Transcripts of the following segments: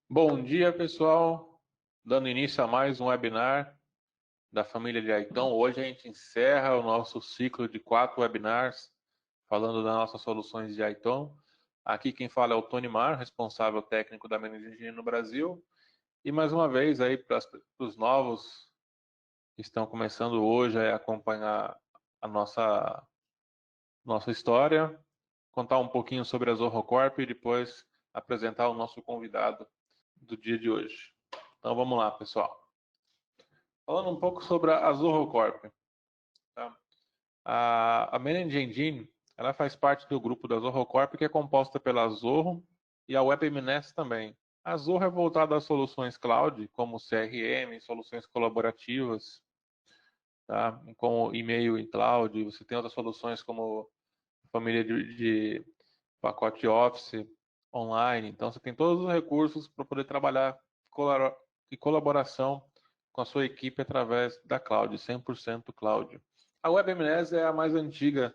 Bom dia, pessoal. Dando início a mais um webinar da família de Aiton. Hoje a gente encerra o nosso ciclo de 4 webinars falando das nossas soluções de Aiton. Aqui quem fala é o Tony Mar, responsável técnico da Managing Engineering no Brasil. E mais uma vez aí para os novos que estão começando hoje a acompanhar a nossa história, contar um pouquinho sobre a Zorro Corp e depois apresentar o nosso convidado do dia de hoje. Então vamos lá, pessoal. Falando um pouco sobre a Zorro Corp. Tá? A Managing Engine, ela faz parte do grupo da Zorro Corp, que é composta pela Zorro e a WebMNS também. A Zorro é voltada a soluções cloud, como CRM, soluções colaborativas, tá? Como e-mail em cloud. Você tem outras soluções como família de pacote Office online. Então, você tem todos os recursos para poder trabalhar em colaboração com a sua equipe através da cloud, 100% cloud. A WebMNES é a mais antiga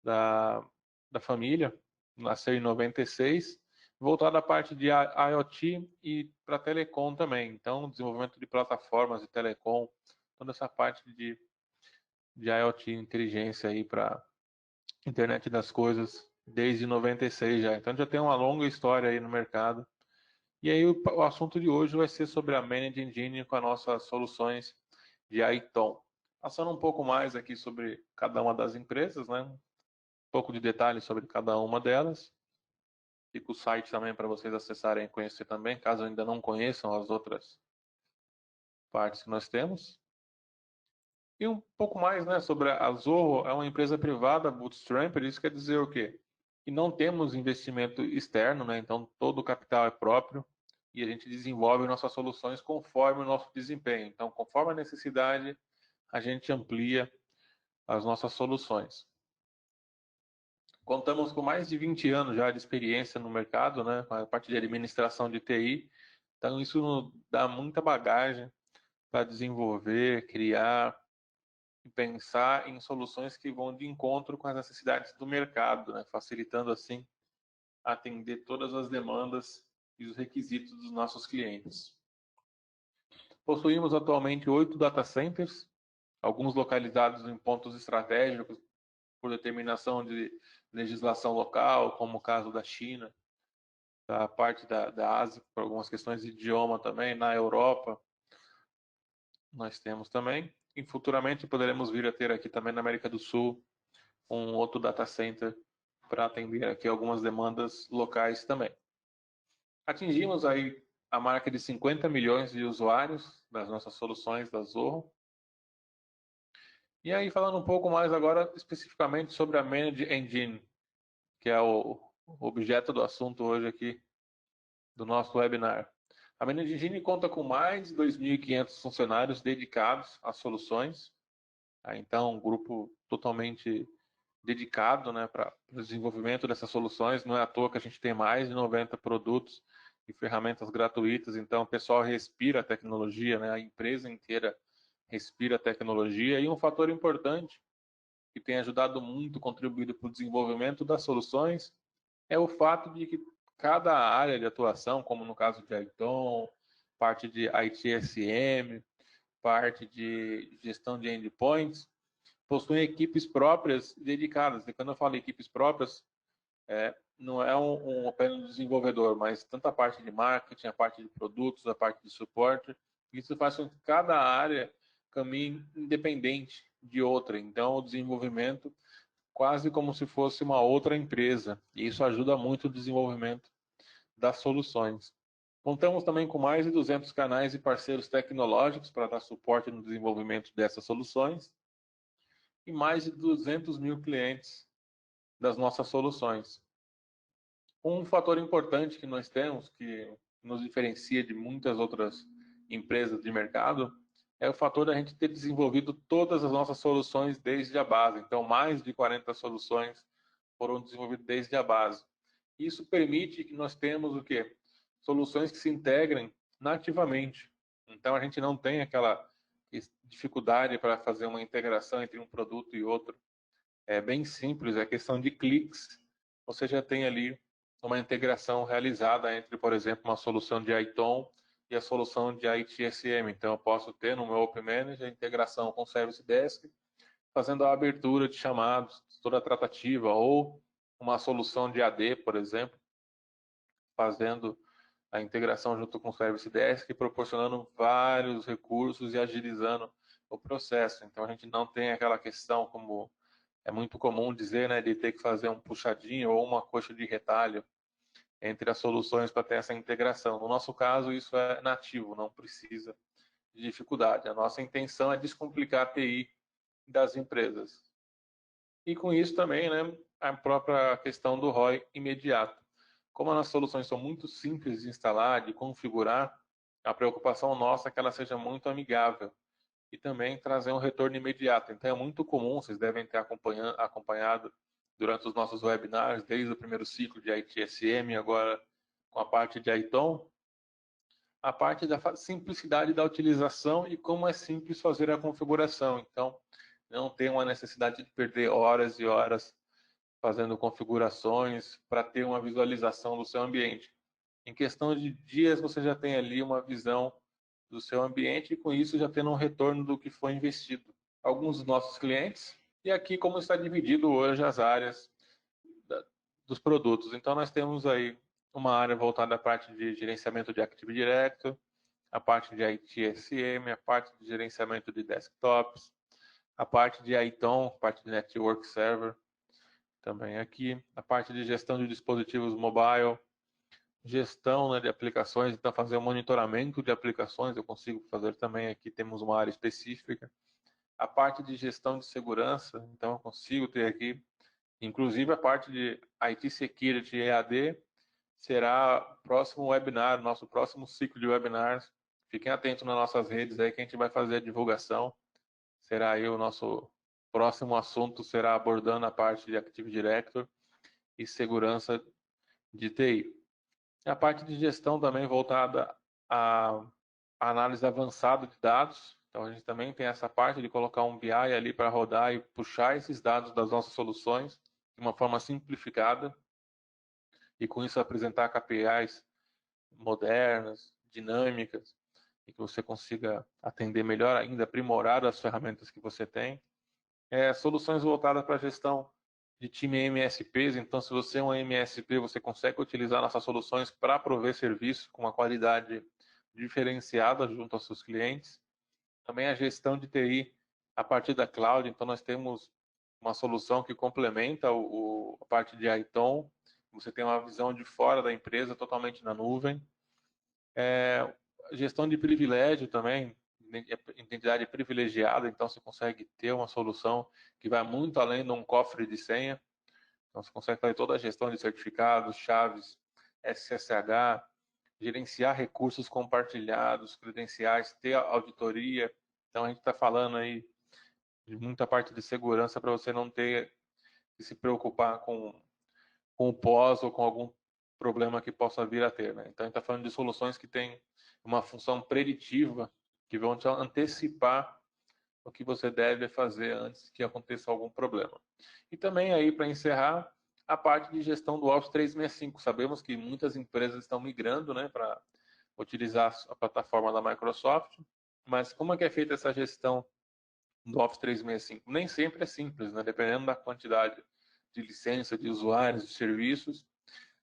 da, da família, nasceu em 96, voltada à parte de IoT e para telecom também. Então, desenvolvimento de plataformas de telecom, toda essa parte de IoT, inteligência aí para internet das coisas, desde 96 já. Então, já tem uma longa história aí no mercado. E aí o assunto de hoje vai ser sobre a Managed Engine com as nossas soluções de Aiton. Passando um pouco mais aqui sobre cada uma das empresas, né? Um pouco de detalhes sobre cada uma delas. Fica o site também para vocês acessarem e conhecer também, caso ainda não conheçam as outras partes que nós temos. E um pouco mais, né, sobre a Zorro, é uma empresa privada, bootstrap, isso quer dizer o quê? Que não temos investimento externo, né? Então todo o capital é próprio e a gente desenvolve nossas soluções conforme o nosso desempenho. Então, conforme a necessidade, a gente amplia as nossas soluções. Contamos com mais de 20 anos já de experiência no mercado, né? A parte de administração de TI. Então, isso nos dá muita bagagem para desenvolver, criar e pensar em soluções que vão de encontro com as necessidades do mercado, né? Facilitando assim atender todas as demandas e os requisitos dos nossos clientes. Possuímos atualmente 8 data centers, alguns localizados em pontos estratégicos por determinação de legislação local, como o caso da China, da parte da Ásia, por algumas questões de idioma também, na Europa nós temos também, e futuramente poderemos vir a ter aqui também na América do Sul um outro data center para atender aqui algumas demandas locais também. Atingimos aí a marca de 50 milhões de usuários das nossas soluções da Zorro. E aí falando um pouco mais agora especificamente sobre a Managed Engine, que é o objeto do assunto hoje aqui do nosso webinar. A Managed Engine conta com mais de 2.500 funcionários dedicados às soluções. Então, um grupo totalmente dedicado, né, para o desenvolvimento dessas soluções. Não é à toa que a gente tem mais de 90 produtos e ferramentas gratuitas. Então, o pessoal respira a tecnologia, né, a empresa inteira respira a tecnologia. E um fator importante que tem ajudado muito, contribuído para o desenvolvimento das soluções, é o fato de que cada área de atuação, como no caso de Aiton, parte de ITSM, parte de gestão de endpoints, possuem equipes próprias dedicadas. E quando eu falo equipes próprias, não é um apenas desenvolvedor, mas tanto a parte de marketing, a parte de produtos, a parte de suporte. Isso faz com que cada área caminhe independente de outra. Então, o desenvolvimento quase como se fosse uma outra empresa. E isso ajuda muito o desenvolvimento das soluções. Contamos também com mais de 200 canais e parceiros tecnológicos para dar suporte no desenvolvimento dessas soluções e mais de 200 mil clientes das nossas soluções. Um fator importante que nós temos, que nos diferencia de muitas outras empresas de mercado, é o fator da gente ter desenvolvido todas as nossas soluções desde a base. Então, mais de 40 soluções foram desenvolvidas desde a base. Isso permite que nós temos o quê? Soluções que se integrem nativamente. Então, a gente não tem aquela dificuldade para fazer uma integração entre um produto e outro. É bem simples, é questão de cliques. Você já tem ali uma integração realizada entre, por exemplo, uma solução de ITOM e a solução de ITSM. Então, eu posso ter no meu Open Manager a integração com o Service Desk, fazendo a abertura de chamados, toda a tratativa, ou uma solução de AD, por exemplo, fazendo a integração junto com o Service Desk, proporcionando vários recursos e agilizando o processo. Então, a gente não tem aquela questão, como é muito comum dizer, né, de ter que fazer um puxadinho ou uma coxa de retalho entre as soluções para ter essa integração. No nosso caso, isso é nativo, não precisa de dificuldade. A nossa intenção é descomplicar a TI das empresas. E com isso também, né, a própria questão do ROI imediato. Como as soluções são muito simples de instalar, de configurar, a preocupação nossa é que ela seja muito amigável e também trazer um retorno imediato. Então é muito comum, vocês devem ter acompanhado durante os nossos webinars, desde o primeiro ciclo de ITSM, agora com a parte de ITOM, a parte da simplicidade da utilização e como é simples fazer a configuração. Então, não tem uma necessidade de perder horas e horas fazendo configurações para ter uma visualização do seu ambiente. Em questão de dias, você já tem ali uma visão do seu ambiente e com isso já tendo um retorno do que foi investido. Alguns dos nossos clientes, e aqui como está dividido hoje as áreas dos produtos. Então nós temos aí uma área voltada à parte de gerenciamento de Active Directory, a parte de ITSM, a parte de gerenciamento de desktops, a parte de ITOM, a parte de Network Server, também aqui, a parte de gestão de dispositivos mobile, gestão, né, de aplicações, então fazer o monitoramento de aplicações, eu consigo fazer também aqui, temos uma área específica. A parte de gestão de segurança, então eu consigo ter aqui, inclusive a parte de IT Security EAD, será o próximo webinar, nosso próximo ciclo de webinars. Fiquem atentos nas nossas redes aí que a gente vai fazer a divulgação. Será aí o nosso próximo assunto, será abordando a parte de Active Directory e segurança de TI. A parte de gestão também voltada à análise avançada de dados. Então a gente também tem essa parte de colocar um BI ali para rodar e puxar esses dados das nossas soluções de uma forma simplificada e com isso apresentar KPIs modernas, dinâmicas e que você consiga atender melhor ainda, aprimorar as ferramentas que você tem. Soluções voltadas para a gestão de time MSPs, então se você é um MSP, você consegue utilizar nossas soluções para prover serviço com uma qualidade diferenciada junto aos seus clientes. Também a gestão de TI a partir da cloud, então nós temos uma solução que complementa a parte de ITOM, você tem uma visão de fora da empresa, totalmente na nuvem. Gestão de privilégio também, identidade privilegiada, então você consegue ter uma solução que vai muito além de um cofre de senha. Então você consegue fazer toda a gestão de certificados, chaves, SSH, gerenciar recursos compartilhados, credenciais, ter auditoria. Então a gente está falando aí de muita parte de segurança para você não ter que se preocupar com o pós ou com algum problema que possa vir a ter. Né? Então, a gente está falando de soluções que têm uma função preditiva, que vão te antecipar o que você deve fazer antes que aconteça algum problema. E também aí, para encerrar, a parte de gestão do Office 365. Sabemos que muitas empresas estão migrando, né, para utilizar a plataforma da Microsoft, mas como é que é feita essa gestão do Office 365? Nem sempre é simples, né? Dependendo da quantidade de licença, de usuários, de serviços,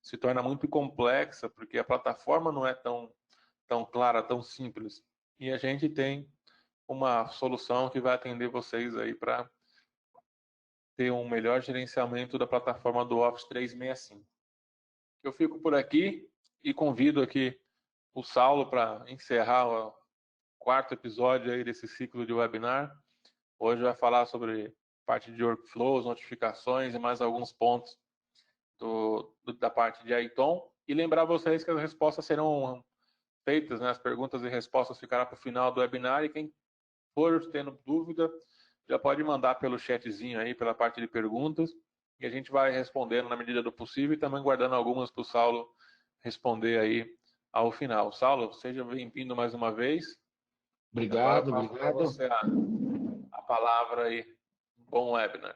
se torna muito complexa, porque a plataforma não é tão clara, tão simples. E a gente tem uma solução que vai atender vocês aí para ter um melhor gerenciamento da plataforma do Office 365. Eu fico por aqui e convido aqui o Saulo para encerrar o quarto episódio aí desse ciclo de webinar. Hoje vai falar sobre parte de workflows, notificações e mais alguns pontos da parte de ITOM. E lembrar vocês que as respostas serão feitas, né, as perguntas e respostas ficarão para o final do webinar e quem for tendo dúvida já pode mandar pelo chatzinho aí, pela parte de perguntas e a gente vai respondendo na medida do possível e também guardando algumas para o Saulo responder aí ao final. Saulo, seja bem-vindo mais uma vez. Agora eu Obrigado, passo para obrigado. você a palavra aí. Bom webinar.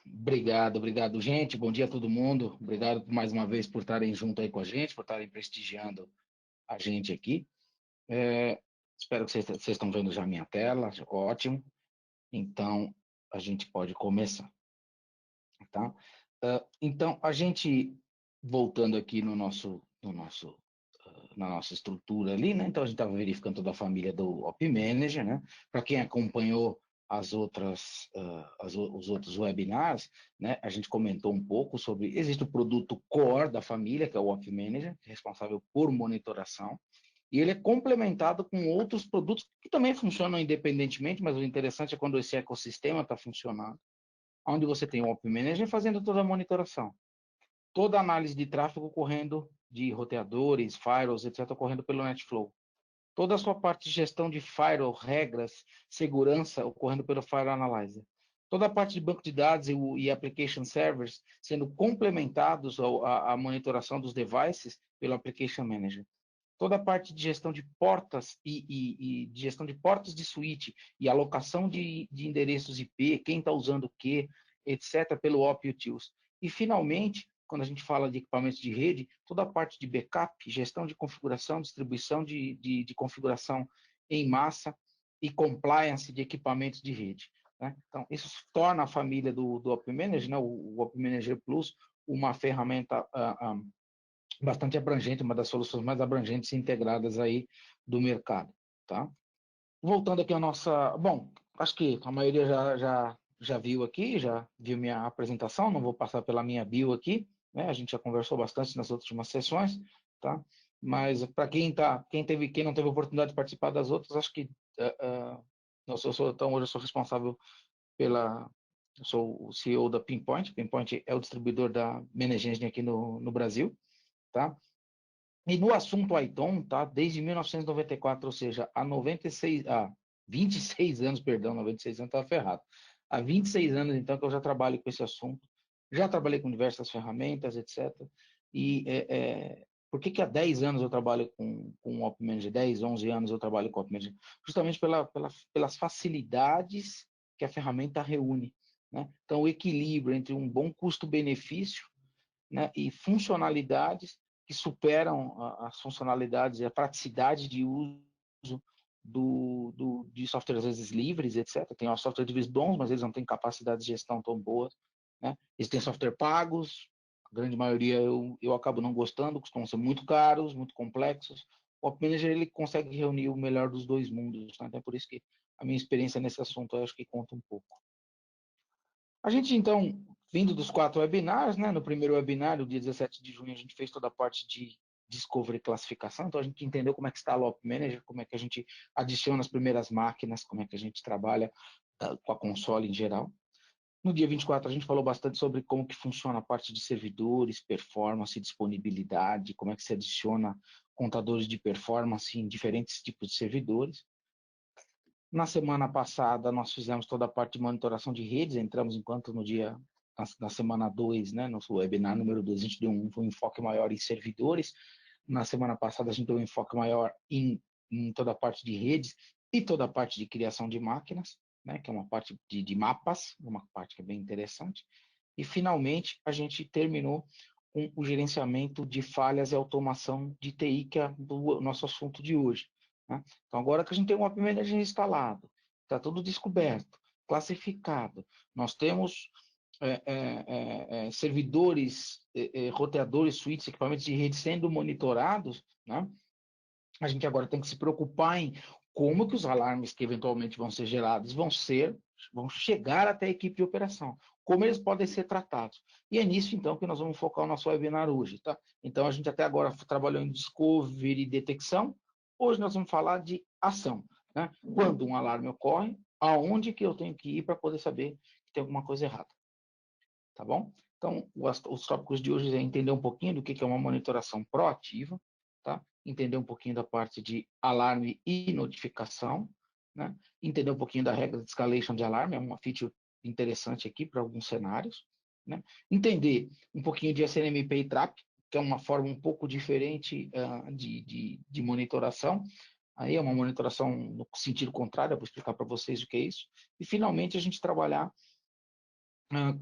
Obrigado, gente. Bom dia a todo mundo. Obrigado mais uma vez por estarem junto aí com a gente, por estarem prestigiando a gente aqui. Espero que vocês estão vendo já a minha tela. Ótimo. Então, a gente pode começar, tá? Então, a gente, voltando aqui na nossa estrutura ali, né? Então, a gente estava verificando toda a família do Op Manager, né? Para quem acompanhou os outros webinars, né? A gente comentou um pouco sobre, existe o produto core da família, que é o Op Manager, responsável por monitoração, e ele é complementado com outros produtos que também funcionam independentemente, mas o interessante é quando esse ecossistema está funcionando, onde você tem o Op Manager fazendo toda a monitoração, toda a análise de tráfego correndo, de roteadores, firewalls, etc., ocorrendo pelo NetFlow. Toda a sua parte de gestão de firewall, regras, segurança, ocorrendo pelo Firewall Analyzer. Toda a parte de banco de dados e application servers sendo complementados à monitoração dos devices pelo Application Manager. Toda a parte de gestão de portas e de gestão de portas de switch e alocação de endereços IP, quem está usando o quê, etc., pelo Op Utils. E, finalmente, quando a gente fala de equipamentos de rede, toda a parte de backup, gestão de configuração, distribuição de configuração em massa e compliance de equipamentos de rede. Né? Então, isso torna a família do Op Manager, né, o Op Manager Plus, uma ferramenta bastante abrangente, uma das soluções mais abrangentes e integradas aí do mercado, tá? Voltando aqui à nossa... Bom, acho que a maioria já viu aqui, já viu minha apresentação, não vou passar pela minha bio aqui, né? A gente já conversou bastante nas últimas sessões, tá? Mas para quem não teve oportunidade de participar das outras, acho que então hoje eu sou responsável eu sou o CEO da Pinpoint. Pinpoint é o distribuidor da Managed Engine aqui no Brasil, tá? E no assunto Aiton, tá? Desde 1994, ou seja, há 26 anos, perdão, 96 anos estava ferrado. Há 26 anos, então, que eu já trabalho com esse assunto. Já trabalhei com diversas ferramentas, etc. E por que há 10 anos eu trabalho com o Op Manager? 10, 11 anos eu trabalho com o Op Manager? Justamente pelas facilidades que a ferramenta reúne, né? Então, o equilíbrio entre um bom custo-benefício, né, e funcionalidades que superam as funcionalidades e a praticidade de uso de softwares, às vezes, livres, etc. Tem softwares livres bons, mas eles não têm capacidade de gestão tão boa. Né? Eles têm software pagos, a grande maioria eu acabo não gostando, costumam ser muito caros, muito complexos. O Op Manager ele consegue reunir o melhor dos dois mundos. Né? Então, é por isso que a minha experiência nesse assunto eu acho que conta um pouco. A gente, então, vindo dos 4 webinars, né? No primeiro webinar, no dia 17 de junho, a gente fez toda a parte de discovery e classificação, então a gente entendeu como é que está o Op Manager, como é que a gente adiciona as primeiras máquinas, como é que a gente trabalha com a console em geral. No dia 24, a gente falou bastante sobre como que funciona a parte de servidores, performance, disponibilidade, como é que se adiciona contadores de performance em diferentes tipos de servidores. Na semana passada, nós fizemos toda a parte de monitoração de redes, entramos enquanto na semana 2, né, no webinar número 2, a gente deu um enfoque maior em servidores. Na semana passada, a gente deu um enfoque maior em toda a parte de redes e toda a parte de criação de máquinas, né, que é uma parte de mapas, uma parte que é bem interessante. E, finalmente, a gente terminou com o gerenciamento de falhas e automação de TI, que é o nosso assunto de hoje. Né? Então, agora que a gente tem um Op Manager instalado, está tudo descoberto, classificado, nós temos servidores, roteadores, switches, equipamentos de rede sendo monitorados, né? A gente agora tem que se preocupar em como que os alarmes que eventualmente vão ser gerados vão chegar até a equipe de operação, como eles podem ser tratados. E é nisso, então, que nós vamos focar o nosso webinar hoje, tá? Então, a gente até agora trabalhou em discovery e detecção, hoje nós vamos falar de ação, né? Quando um alarme ocorre, aonde que eu tenho que ir para poder saber que tem alguma coisa errada, tá bom? Então, os tópicos de hoje é entender um pouquinho do que é uma monitoração proativa, tá? Entender um pouquinho da parte de alarme e notificação, né? Entender um pouquinho da regra de escalation de alarme, é uma feature interessante aqui para alguns cenários, né? Entender um pouquinho de SNMP e TRAP, que é uma forma um pouco diferente de monitoração. Aí é uma monitoração no sentido contrário, eu vou explicar para vocês o que é isso. E, finalmente, a gente trabalhar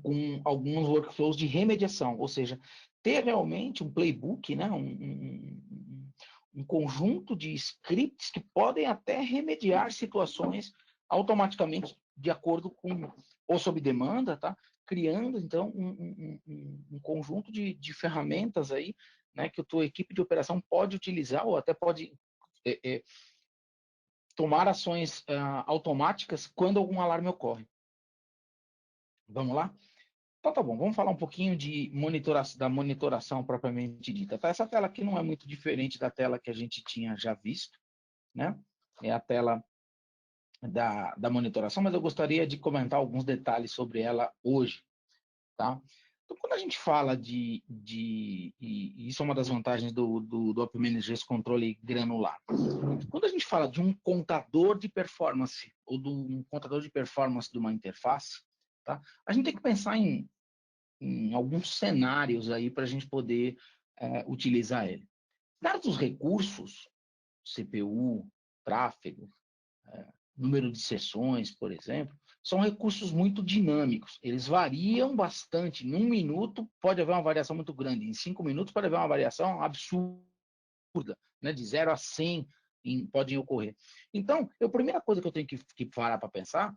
com alguns workflows de remediação, ou seja, ter realmente um playbook, né, um conjunto de scripts que podem até remediar situações automaticamente de acordo com ou sob demanda, tá? Criando então um conjunto de ferramentas aí, né, que a tua equipe de operação pode utilizar ou até pode tomar ações automáticas quando algum alarme ocorre. Vamos lá? Então tá bom, vamos falar um pouquinho da monitoração propriamente dita. Tá? Essa tela aqui não é muito diferente da tela que a gente tinha já visto, né? É a tela da monitoração, mas eu gostaria de comentar alguns detalhes sobre ela hoje, tá? Então, quando a gente fala e isso é uma das vantagens do Op Manager, esse controle granular. Quando a gente fala de um contador de performance ou de um contador de performance de uma interface, tá? A gente tem que pensar em alguns cenários aí para a gente poder utilizar ele. Dados os recursos, CPU, tráfego, número de sessões, por exemplo, são recursos muito dinâmicos. Eles variam bastante. Em 1 minuto pode haver uma variação muito grande. Em 5 minutos pode haver uma variação absurda, né? De 0 a 100 podem ocorrer. Então, a primeira coisa que eu tenho que parar para pensar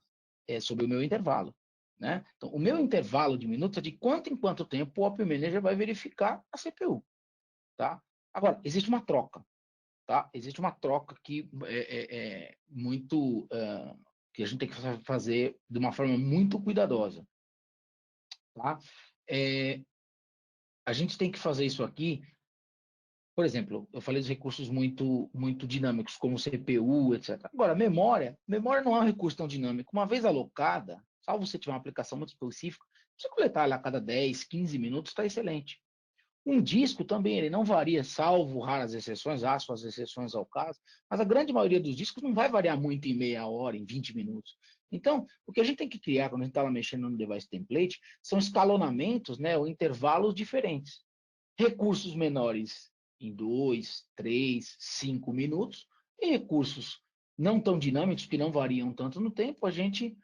é sobre o meu intervalo. Né? Então, o meu intervalo de minutos é de quanto em quanto tempo o Op Manager vai verificar a CPU. Tá? Agora, existe uma troca. Tá? Existe uma troca que muito que a gente tem que fazer de uma forma muito cuidadosa. Tá? A gente tem que fazer isso aqui. Por exemplo, eu falei dos recursos muito dinâmicos, como CPU, etc. Agora, memória não é um recurso tão dinâmico. Uma vez alocada, salvo você tiver uma aplicação muito específica, você coletar ela a cada 10, 15 minutos, está excelente. Um disco também, ele não varia, salvo raras exceções, há suas exceções ao caso, mas a grande maioria dos discos não vai variar muito em meia hora, em 20 minutos. Então, o que a gente tem que criar quando a gente está mexendo no device template são escalonamentos, né, ou intervalos diferentes. Recursos menores em 2, 3, 5 minutos, e recursos não tão dinâmicos, que não variam tanto no tempo, a gente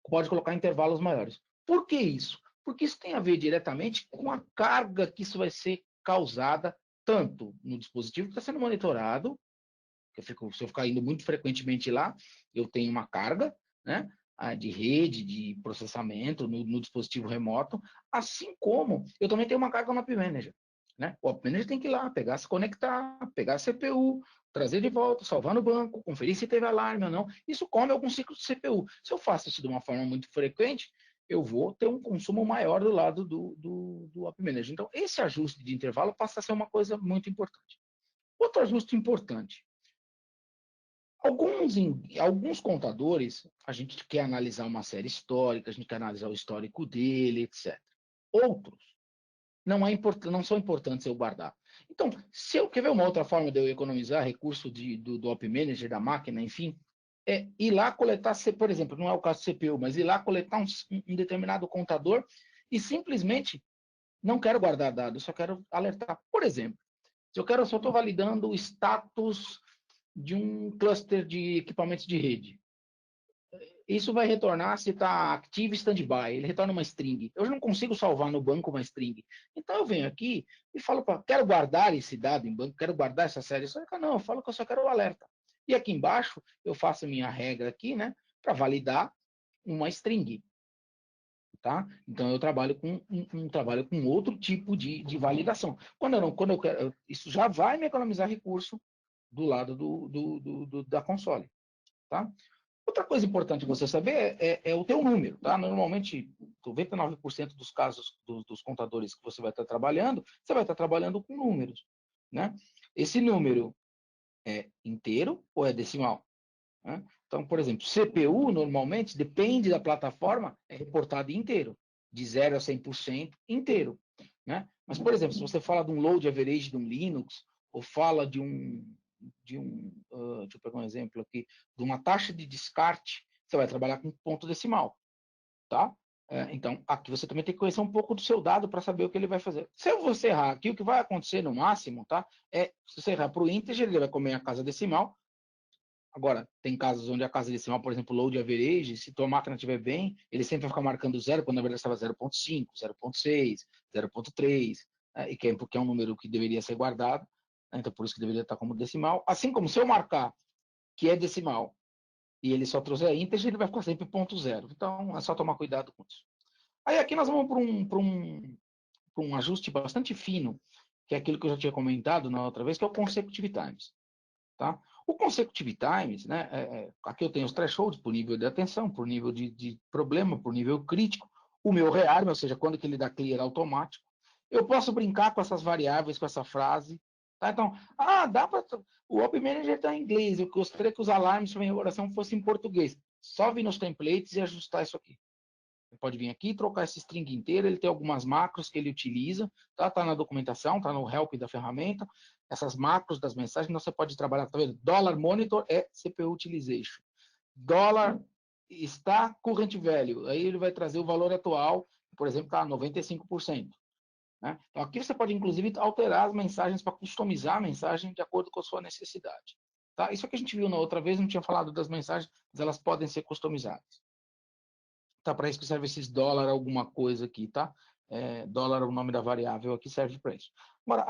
pode colocar intervalos maiores. Por que isso? Porque isso tem a ver diretamente com a carga que isso vai ser causada tanto no dispositivo que está sendo monitorado, se eu ficar indo muito frequentemente lá, eu tenho uma carga, né, de rede, de processamento no dispositivo remoto, assim como eu também tenho uma carga no App Manager. Né? O App Manager tem que ir lá, pegar, se conectar, pegar a CPU, trazer de volta, salvar no banco, conferir se teve alarme ou não. Isso come algum ciclo de CPU. Se eu faço isso de uma forma muito frequente, eu vou ter um consumo maior do lado do App Manager. Então, esse ajuste de intervalo passa a ser uma coisa muito importante. Outro ajuste importante. Alguns contadores, a gente quer analisar uma série histórica, a gente quer analisar o histórico dele, etc. Outros não são importantes eu guardar. Então, se eu quer ver uma outra forma de eu economizar recurso do Op Manager, da máquina, enfim, é ir lá coletar, por exemplo, não é o caso do CPU, mas ir lá coletar um determinado contador e simplesmente não quero guardar dados, só quero alertar. Por exemplo, se eu estou validando o status de um cluster de equipamentos de rede. Isso vai retornar se está active standby. Ele retorna uma string. Eu já não consigo salvar no banco uma string. Então eu venho aqui e falo para, quero guardar esse dado em banco, quero guardar essa série. Não, eu falo que eu só quero o alerta. E aqui embaixo eu faço a minha regra aqui, né, para validar uma string. Tá? Então eu trabalho com outro tipo de validação. Quando eu quero, isso já vai me economizar recurso do lado da console. Tá? Outra coisa importante você saber é o teu número. Tá? Normalmente, 99% dos casos dos contadores que você vai estar trabalhando, você vai estar trabalhando com números. Né? Esse número é inteiro ou é decimal? Né? Então, por exemplo, CPU, normalmente, depende da plataforma, é reportado inteiro, de 0 a 100% inteiro. Né? Mas, por exemplo, se você fala de um load average de um Linux, ou fala deixa eu pegar um exemplo aqui, de uma taxa de descarte, você vai trabalhar com ponto decimal. Tá? Então, aqui você também tem que conhecer um pouco do seu dado para saber o que ele vai fazer. Se você errar aqui, o que vai acontecer no máximo, tá? Se você errar para o integer, ele vai comer a casa decimal, Agora, tem casos onde a casa decimal, por exemplo, load average, se tua máquina estiver bem, ele sempre vai ficar marcando zero, quando na verdade estava 0,5, 0,6, 0,3, e que é um número que deveria ser guardado, né? Então por isso que deveria estar como decimal. Assim como se eu marcar que é decimal e ele só trouxer integer, ele vai ficar sempre ponto zero. Então é só tomar cuidado com isso. Aí aqui nós vamos para um ajuste bastante fino, que é aquilo que eu já tinha comentado na outra vez, que é o consecutive times. Tá? O consecutive times, né, aqui eu tenho os thresholds por nível de atenção, por nível de problema, por nível crítico, o meu rearm, ou seja, quando que ele dá clear automático. Eu posso brincar com essas variáveis, com essa frase. Tá? Então, dá para. O Op Manager está em inglês, eu gostaria que os alarmes para minha oração fossem em português. Só vir nos templates e ajustar isso aqui. Você pode vir aqui, trocar esse string inteiro, ele tem algumas macros que ele utiliza, tá na documentação, tá no help da ferramenta. Essas macros das mensagens, você pode trabalhar, tá vendo? $monitor é CPU utilization. Dólar está current value, aí ele vai trazer o valor atual, por exemplo, está 95%. Né? Então aqui você pode, inclusive, alterar as mensagens para customizar a mensagem de acordo com a sua necessidade. Tá? Isso que a gente viu na outra vez, não tinha falado das mensagens, mas elas podem ser customizadas. Tá, para isso que serve esses dólar alguma coisa aqui, tá? Dólar é o nome da variável aqui, serve para isso. Agora,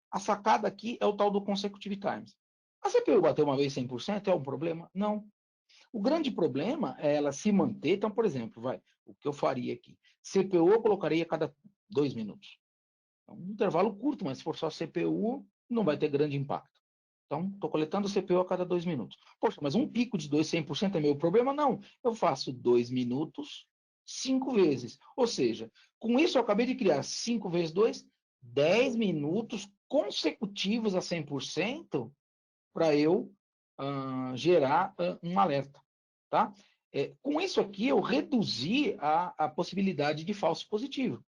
a sacada aqui é o tal do consecutive times. A CPU bater uma vez 100% é um problema? Não. O grande problema é ela se manter. Então, por exemplo, o que eu faria aqui? CPU eu colocaria a cada 2 minutos. É um intervalo curto, mas se for só CPU, não vai ter grande impacto. Então, estou coletando CPU a cada 2 minutos. Poxa, mas um pico de 100% é meu problema? Não. Eu faço 2 minutos 5 vezes. Ou seja, com isso eu acabei de criar 5 vezes 2, 10 minutos consecutivos a 100% para eu gerar um alerta. Tá? Com isso aqui, eu reduzi a possibilidade de falso positivo.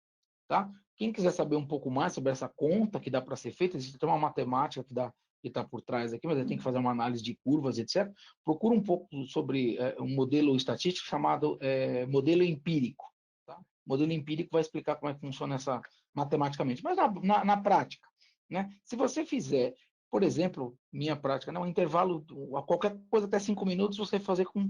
Tá? Quem quiser saber um pouco mais sobre essa conta que dá para ser feita, existe uma matemática que está por trás aqui, mas tem que fazer uma análise de curvas, etc. Procura um pouco sobre um modelo estatístico chamado modelo empírico. Tá? O modelo empírico vai explicar como é que funciona essa matematicamente. Mas na prática, né? Se você fizer, por exemplo, minha prática, né? Um intervalo, qualquer coisa até 5 minutos, você fazer com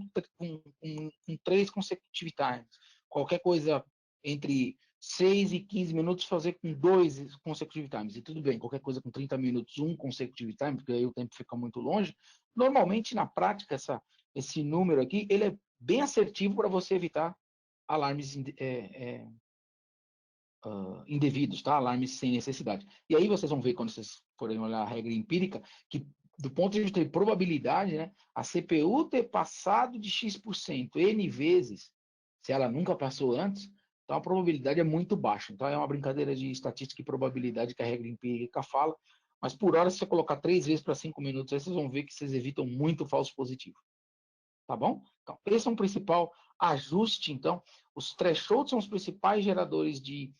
3 consecutive times. Qualquer coisa entre 6 e 15 minutos fazer com 2 consecutive times. E tudo bem, qualquer coisa com 30 minutos, um consecutive time, porque aí o tempo fica muito longe. Normalmente, na prática, esse número aqui, ele é bem assertivo para você evitar alarmes indevidos, tá? Alarmes sem necessidade. E aí vocês vão ver, quando vocês forem olhar a regra empírica, que do ponto de vista de probabilidade, né, a CPU ter passado de X% N vezes, se ela nunca passou antes, então a probabilidade é muito baixa. Então é uma brincadeira de estatística e probabilidade que a regra empírica fala, mas por hora, se você colocar 3 vezes para 5 minutos, aí vocês vão ver que vocês evitam muito falso positivo. Tá bom? Então, esse é um principal ajuste. Então, os thresholds são os principais geradores de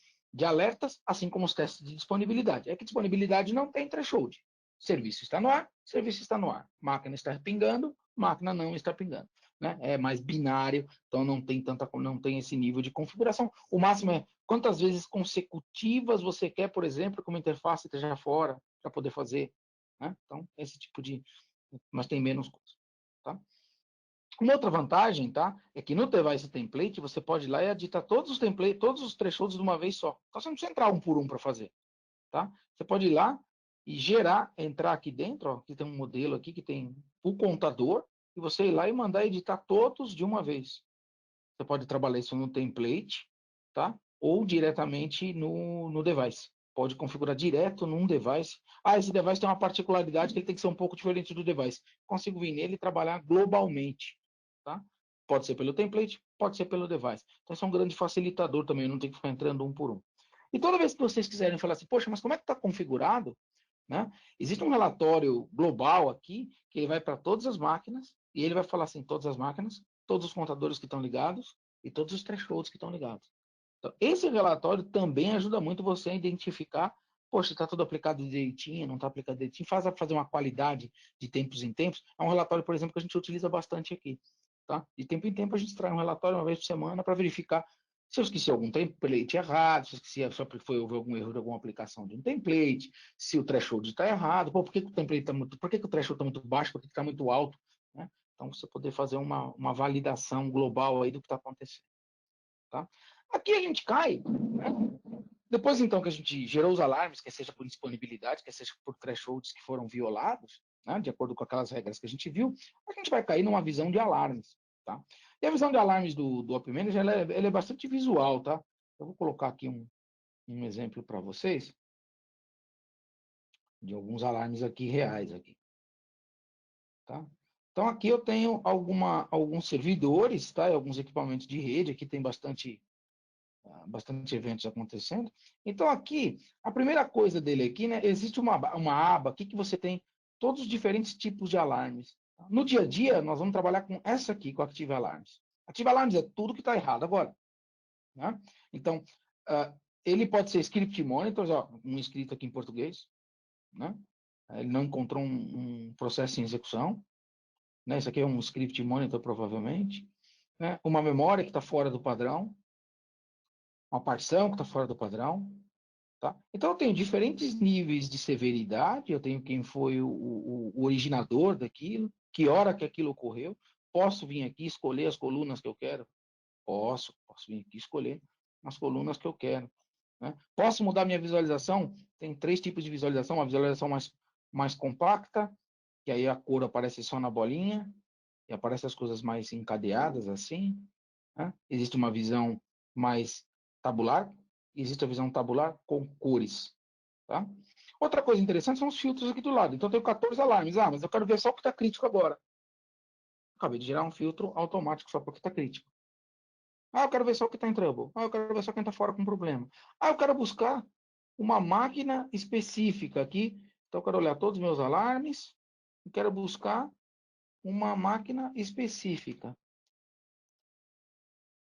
alertas, assim como os testes de disponibilidade. É que disponibilidade não tem threshold. Serviço está no ar, serviço está no ar. Máquina está pingando, máquina não está pingando. Né? É mais binário, então não tem esse nível de configuração. O máximo é quantas vezes consecutivas você quer, por exemplo, que uma interface esteja fora para poder fazer. Né? Então, esse tipo de. Mas tem menos coisa. Tá? Uma outra vantagem, tá? É que no device template você pode ir lá e editar todos os templates, todos os thresholds de uma vez só. Então você não precisa entrar um por um para fazer, tá? Você pode ir lá e entrar aqui dentro, ó, aqui tem um modelo aqui que tem o contador, e você ir lá e mandar editar todos de uma vez. Você pode trabalhar isso no template, tá? Ou diretamente no device. Pode configurar direto num device. Esse device tem uma particularidade que ele tem que ser um pouco diferente do device. Consigo vir nele e trabalhar globalmente. Tá? Pode ser pelo template, pode ser pelo device. Então, isso é um grande facilitador também, não tem que ficar entrando um por um. E toda vez que vocês quiserem falar assim, poxa, mas como é que está configurado? Né? Existe um relatório global aqui, que ele vai para todas as máquinas, e ele vai falar assim, todas as máquinas, todos os contadores que estão ligados, e todos os thresholds que estão ligados. Então, esse relatório também ajuda muito você a identificar, poxa, está tudo aplicado direitinho, não está aplicado direitinho, fazer uma qualidade de tempos em tempos. É um relatório, por exemplo, que a gente utiliza bastante aqui. Tá? De tempo em tempo a gente traz um relatório uma vez por semana para verificar Se eu esqueci algum template errado, se eu esqueci, só porque houve algum erro de alguma aplicação de um template, se o threshold está errado, por que o template está muito, por que o threshold está muito baixo, por que está muito alto, né? Então, você poder fazer uma validação global aí do que está acontecendo. Tá? Aqui a gente cai, né? Depois, então, que a gente gerou os alarmes, quer seja por disponibilidade, quer seja por thresholds que foram violados, né, de acordo com aquelas regras que a gente viu, a gente vai cair numa visão de alarmes. Tá? E a visão de alarmes do Op Manager ela é bastante visual. Tá? Eu vou colocar aqui um exemplo para vocês de alguns alarmes aqui reais. Aqui, tá? Então, aqui eu tenho alguns servidores, tá? E alguns equipamentos de rede. Aqui tem bastante eventos acontecendo. Então, aqui, a primeira coisa dele aqui, né, existe uma aba aqui que você tem todos os diferentes tipos de alarmes. No dia a dia, nós vamos trabalhar com essa aqui, com Active Alarms. Active Alarms é tudo que está errado agora. Né? Então, ele pode ser Script Monitors, ó, um escrito aqui em português. Né? Ele não encontrou um processo em execução. Né? Isso aqui é um Script Monitor, provavelmente. Né? Uma memória que está fora do padrão. Uma partição que está fora do padrão. Tá? Então, eu tenho diferentes níveis de severidade, eu tenho quem foi o originador daquilo, que hora que aquilo ocorreu, posso vir aqui escolher as colunas que eu quero? Posso vir aqui escolher as colunas que eu quero. Né? Posso mudar minha visualização? Tem 3 tipos de visualização, uma visualização mais compacta, que aí a cor aparece só na bolinha, e aparece as coisas mais encadeadas assim. Né? Existe uma visão mais tabular, existe a visão tabular com cores. Tá? Outra coisa interessante são os filtros aqui do lado. Então, eu tenho 14 alarmes. Mas eu quero ver só o que está crítico agora. Acabei de gerar um filtro automático só porque está crítico. Eu quero ver só o que está em trouble. Eu quero ver só quem está fora com problema. Eu quero buscar uma máquina específica aqui. Então, eu quero olhar todos os meus alarmes e quero buscar uma máquina específica.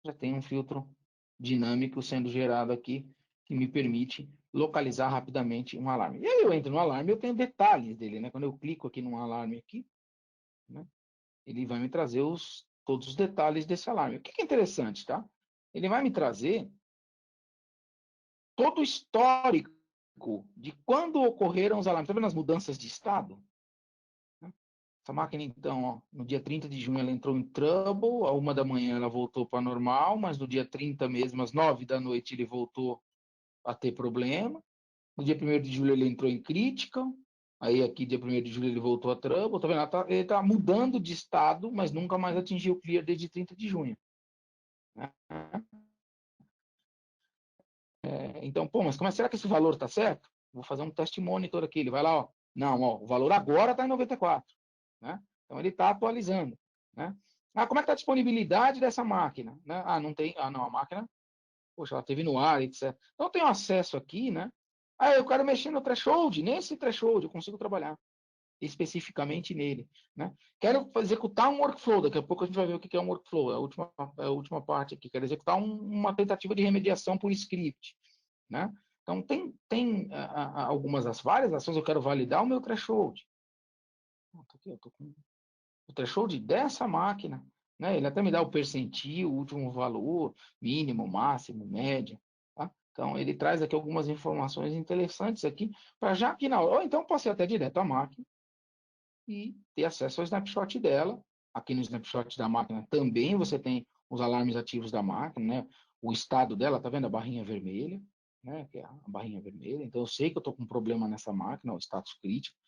Já tem um filtro dinâmico sendo gerado aqui que me permite localizar rapidamente um alarme. E aí eu entro no alarme, eu tenho detalhes dele, né? Quando eu clico aqui num alarme aqui, né? Ele vai me trazer todos os detalhes desse alarme. O que é interessante, tá? Ele vai me trazer todo o histórico de quando ocorreram os alarmes. Está vendo as mudanças de estado? Essa máquina, então, ó, no dia 30 de junho ela entrou em trouble, à 1 da manhã ela voltou para normal, mas no dia 30 mesmo, às 9 da noite, ele voltou a ter problema. No dia 1º de julho ele entrou em critical, aí aqui dia 1º de julho ele voltou a trouble, tá vendo? Ele tá mudando de estado, mas nunca mais atingiu o clear desde 30 de junho. Então, mas será que esse valor está certo? Vou fazer um teste monitor aqui, ele vai lá, ó, não, ó, o valor agora está em 94, né? Então ele está atualizando, né? Como é que está a disponibilidade dessa máquina? Né? Não tem, não, a máquina, poxa, ela teve no ar, etc. Então eu tenho acesso aqui, né? Eu quero mexer no threshold, nesse threshold eu consigo trabalhar especificamente nele, né? Quero executar um workflow, daqui a pouco a gente vai ver o que é um workflow, é a última parte aqui, quero executar uma tentativa de remediação por script, né? Então, tem algumas várias ações, eu quero validar o meu threshold. Aqui, eu tô com o threshold dessa máquina, né? Ele até me dá o percentil, o último valor, mínimo, máximo, média. Tá? Então, ele traz aqui algumas informações interessantes aqui, para já aqui na hora, ou então posso ir até direto à máquina e ter acesso ao snapshot dela. Aqui no snapshot da máquina também você tem os alarmes ativos da máquina, né? O estado dela, tá vendo a barrinha vermelha, né? Que é a barrinha vermelha. Então eu sei que eu estou com um problema nessa máquina, o status crítico.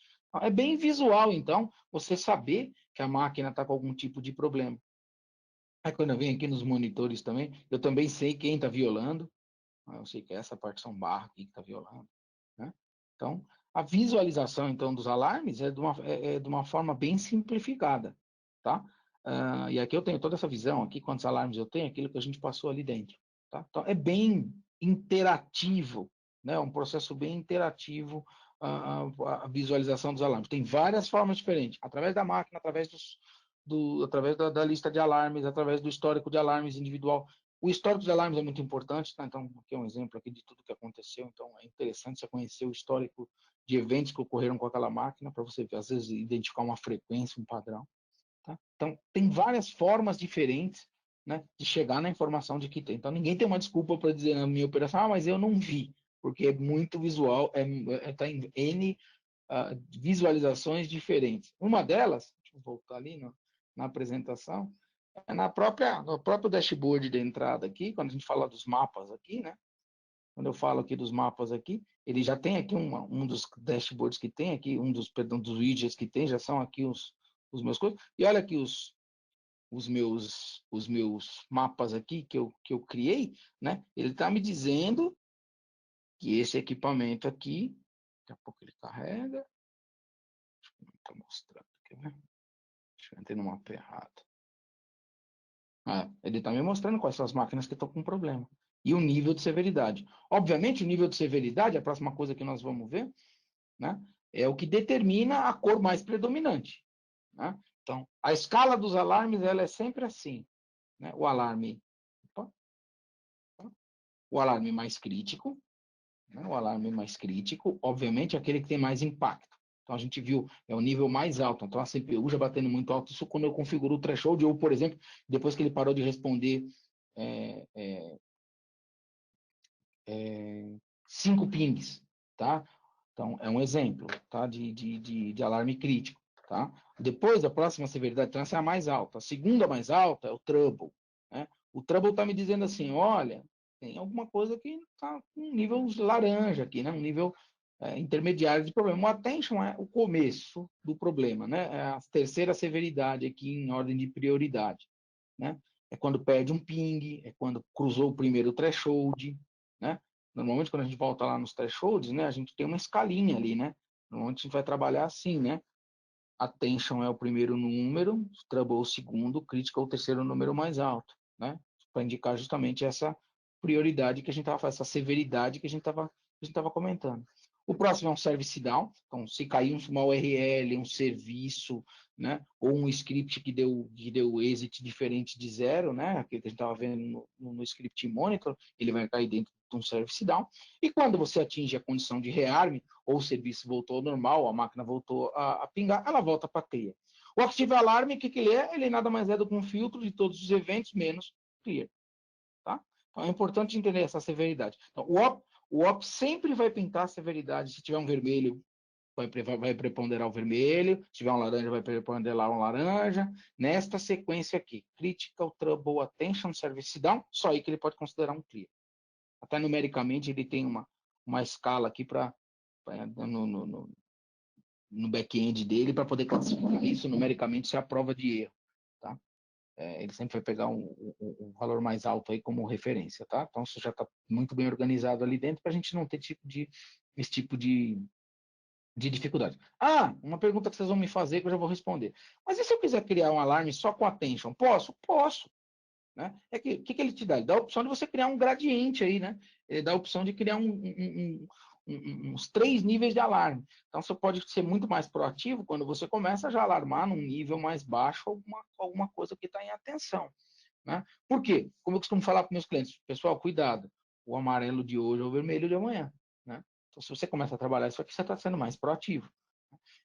É bem visual, então, você saber que a máquina está com algum tipo de problema. Aí quando eu venho aqui nos monitores também, eu também sei quem está violando. Eu sei que é essa partição barra aqui que está violando. Né? Então, a visualização então dos alarmes é de uma forma bem simplificada, tá? E aqui eu tenho toda essa visão aqui, quantos alarmes eu tenho, aquilo que a gente passou ali dentro, tá? Então, é bem interativo, né? Um processo bem interativo a visualização dos alarmes. Tem várias formas diferentes, através da máquina, através através da lista de alarmes, através do histórico de alarmes individual. O histórico de alarmes é muito importante, tá? Então, aqui é um exemplo aqui de tudo que aconteceu. Então, é interessante você conhecer o histórico de eventos que ocorreram com aquela máquina, para você, às vezes, identificar uma frequência, um padrão. Tá? Então, tem várias formas diferentes né, de chegar na informação de que tem. Então, ninguém tem uma desculpa para dizer na minha operação, mas eu não vi, porque é muito visual, tá em N visualizações diferentes. Uma delas, deixa eu voltar ali na apresentação, é no próprio dashboard de entrada aqui, quando a gente fala dos mapas aqui, né? Quando eu falo aqui dos mapas aqui, ele já tem aqui um dos dashboards que tem aqui, perdão, dos widgets que tem, já são aqui os meus coisas. E olha aqui os meus mapas aqui que eu criei, né? Ele está me dizendo que esse equipamento aqui, daqui a pouco ele carrega, está mostrando, quer ver? Deixa eu entrar no mapa errado. Ele está me mostrando quais são as máquinas que estão com problema. E o nível de severidade. Obviamente, o nível de severidade, a próxima coisa que nós vamos ver, né, é o que determina a cor mais predominante. Né? Então, a escala dos alarmes ela é sempre assim. Né? O alarme mais crítico, né? O alarme mais crítico, obviamente, é aquele que tem mais impacto. Então, a gente viu, é o nível mais alto. Então, a CPU já batendo muito alto. Isso quando eu configuro o threshold, ou, por exemplo, depois que ele parou de responder 5 pings, tá? Então, é um exemplo, tá? De alarme crítico, tá? Depois, a próxima severidade, então essa é a mais alta. A segunda mais alta é o trouble, né? O trouble está me dizendo assim, olha, tem alguma coisa que está com um nível laranja aqui, né? Um nível intermediário de problema. O attention é o começo do problema, né? É a terceira severidade aqui em ordem de prioridade, né? É quando perde um ping, é quando cruzou o primeiro threshold, né? Normalmente, quando a gente volta lá nos thresholds, né, a gente tem uma escalinha ali, né? Normalmente a gente vai trabalhar assim, né? Attention é o primeiro número, trouble é o segundo, critical é o terceiro número mais alto, né? Para indicar justamente essa prioridade que a gente estava fazendo, essa severidade que a gente estava comentando. O próximo é um service down, então se cair uma URL, um serviço, né, ou um script que deu exit diferente de zero, né, aquele que a gente estava vendo no script monitor, ele vai cair dentro de um service down. E quando você atinge a condição de rearm, ou o serviço voltou ao normal, a máquina voltou a pingar, ela volta para a teia. O Active Alarm, o que ele é? Ele nada mais é do que um filtro de todos os eventos menos clear. Tá? Então é importante entender essa severidade. Então, o op sempre vai pintar a severidade. Se tiver um vermelho, vai preponderar o vermelho. Se tiver um laranja, vai preponderar um laranja. Nesta sequência aqui, Critical, Trouble, Attention, Service Down, só aí que ele pode considerar um clear. Até numericamente ele tem uma escala aqui para no back-end dele para poder classificar isso numericamente se é a prova de erro. Tá? Ele sempre vai pegar um valor mais alto aí como referência. Tá? Então isso já está muito bem organizado ali dentro para a gente não ter esse tipo de dificuldade. Uma pergunta que vocês vão me fazer que eu já vou responder. Mas e se eu quiser criar um alarme só com attention? Posso? Posso. Né? O que ele te dá? Ele dá a opção de você criar um gradiente aí, né? Ele dá a opção de criar uns 3 níveis de alarme. Então, você pode ser muito mais proativo quando você começa já a alarmar num nível mais baixo alguma coisa que está em atenção. Né? Por quê? Como eu costumo falar para meus clientes, pessoal, cuidado, o amarelo de hoje é o vermelho de amanhã. Né? Então, se você começa a trabalhar isso aqui, você está sendo mais proativo.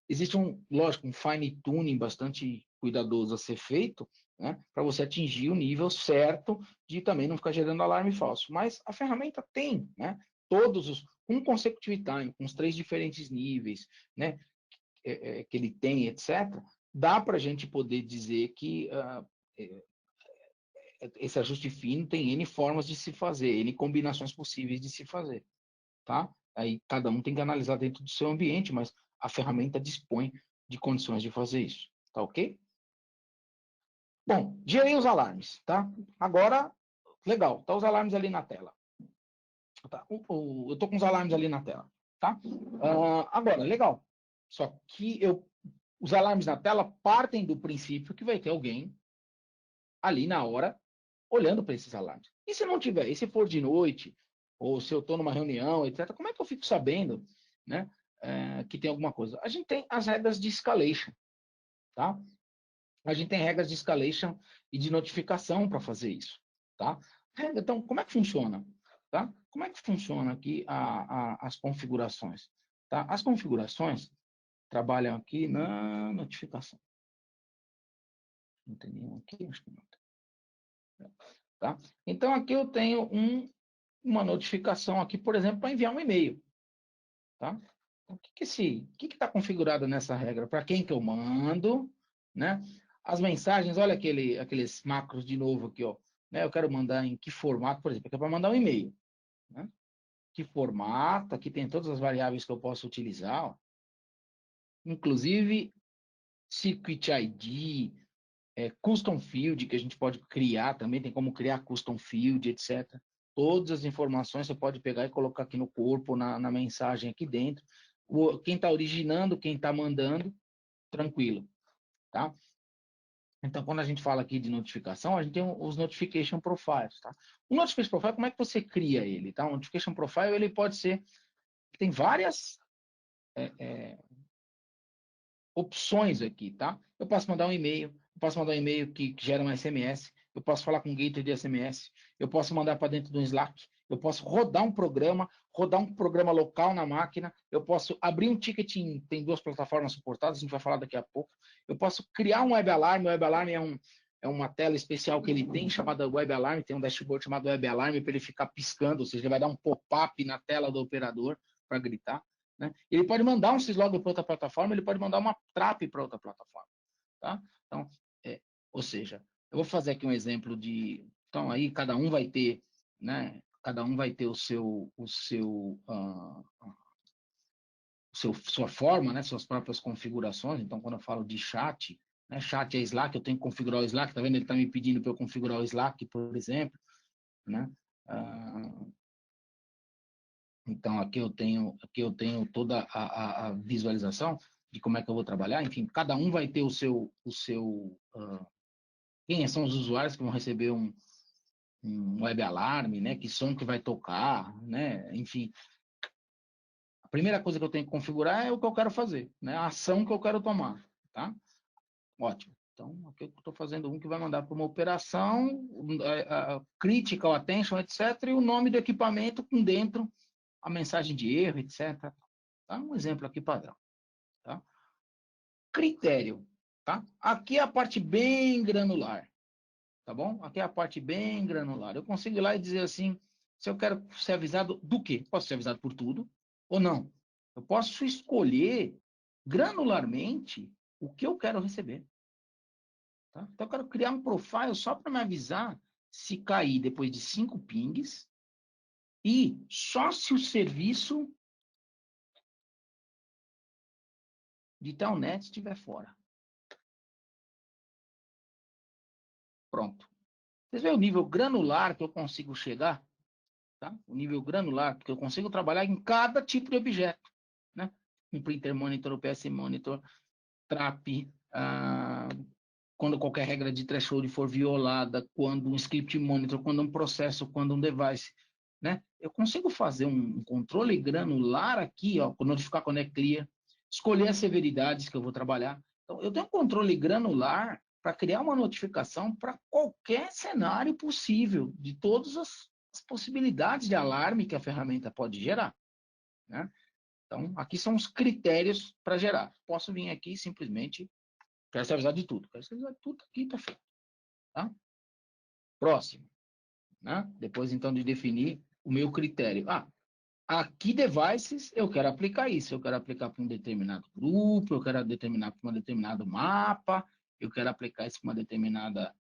Existe lógico, um fine tuning bastante cuidadoso a ser feito, né, para você atingir o nível certo de também não ficar gerando alarme falso. Mas a ferramenta tem, né, com consecutive time, com os 3 diferentes níveis, né, que ele tem, etc., dá para a gente poder dizer que esse ajuste fino tem N formas de se fazer, N combinações possíveis de se fazer, tá? Aí cada um tem que analisar dentro do seu ambiente, mas a ferramenta dispõe de condições de fazer isso, tá ok? Bom, gerei os alarmes, tá? Agora, legal, tá os alarmes ali na tela. Tá? Eu tô com os alarmes ali na tela, tá? Agora, legal. Só que os alarmes na tela partem do princípio que vai ter alguém ali na hora olhando para esses alarmes. E se não tiver? E se for de noite? Ou se eu estou numa reunião, etc., como é que eu fico sabendo, né, que tem alguma coisa? A gente tem as regras de escalation, tá? A gente tem regras de escalation e de notificação para fazer isso, tá? Então, como é que funciona? Tá? Como é que funciona aqui as configurações? Tá? As configurações trabalham aqui na notificação. Não tem nenhum aqui? Acho que não tem. Tá? Então, aqui eu tenho uma notificação aqui, por exemplo, para enviar um e-mail. Tá? O que está configurado nessa regra? Para quem que eu mando, né? As mensagens, olha aqueles macros de novo aqui, ó. Né? Eu quero mandar em que formato, por exemplo, aqui é para mandar um e-mail. Né? Que formato, aqui tem todas as variáveis que eu posso utilizar, ó. Inclusive Secret ID, Custom Field, que a gente pode criar também, tem como criar Custom Field, etc. Todas as informações você pode pegar e colocar aqui no corpo, na mensagem aqui dentro. Quem está originando, quem está mandando, tranquilo, tá? Então, quando a gente fala aqui de notificação, a gente tem os Notification Profiles, tá? O Notification Profile, como é que você cria ele, tá? O Notification Profile, ele pode ser... Tem várias opções aqui, tá? Eu posso mandar um e-mail, eu posso mandar um e-mail que gera um SMS, eu posso falar com um gateway de SMS, eu posso mandar para dentro do Slack, eu posso rodar um programa local na máquina, eu posso abrir um ticket, tem 2 plataformas suportadas, a gente vai falar daqui a pouco, eu posso criar um web alarm, o web alarm é uma tela especial que ele tem, chamada web alarm, tem um dashboard chamado web alarm, para ele ficar piscando, ou seja, ele vai dar um pop-up na tela do operador para gritar. Né? Ele pode mandar um syslog para outra plataforma, ele pode mandar uma trap para outra plataforma. Tá? Então, ou seja, eu vou fazer aqui um exemplo de... Então, aí cada um vai ter, né? Cada um vai ter sua forma, né? Suas próprias configurações. Então, quando eu falo de chat, né? Chat é Slack, eu tenho que configurar o Slack. Tá vendo? Ele está me pedindo para eu configurar o Slack, por exemplo, né? Então, aqui eu tenho toda a visualização de como é que eu vou trabalhar. Enfim, cada um vai ter quem são os usuários que vão receber um web alarme, né? Que som que vai tocar, né? Enfim, a primeira coisa que eu tenho que configurar é o que eu quero fazer, né? A ação que eu quero tomar, tá? Ótimo. Então, aqui eu estou fazendo um que vai mandar para uma operação, critical attention, etc., e o nome do equipamento com dentro a mensagem de erro, etc. Tá? Um exemplo aqui padrão. Tá? Critério. Tá? Aqui é a parte bem granular. Tá bom? Aqui é a parte bem granular. Eu consigo ir lá e dizer assim, se eu quero ser avisado do quê? Posso ser avisado por tudo ou não. Eu posso escolher granularmente o que eu quero receber. Tá? Então, eu quero criar um profile só para me avisar se cair depois de 5 pings e só se o serviço de telnet estiver fora. Pronto. Vocês veem o nível granular que eu consigo chegar? Tá? O nível granular, porque eu consigo trabalhar em cada tipo de objeto. Né? Um printer monitor, o PS monitor, trap, quando qualquer regra de threshold for violada, quando um script monitor, quando um processo, quando um device. Né? Eu consigo fazer um controle granular aqui, ó, notificar Connect Clear, escolher as severidades que eu vou trabalhar. Então, eu tenho um controle granular para criar uma notificação para qualquer cenário possível, de todas as possibilidades de alarme que a ferramenta pode gerar. Né? Então, aqui são os critérios para gerar. Posso vir aqui e simplesmente, quero ser avisado de tudo. Quero ser avisado de tudo aqui, tá feito. Tá? Próximo. Né? Depois, então, de definir o meu critério. Aqui devices, eu quero aplicar isso. Eu quero aplicar para um determinado grupo, eu quero determinar para um determinado mapa, eu quero aplicar isso para uma determinada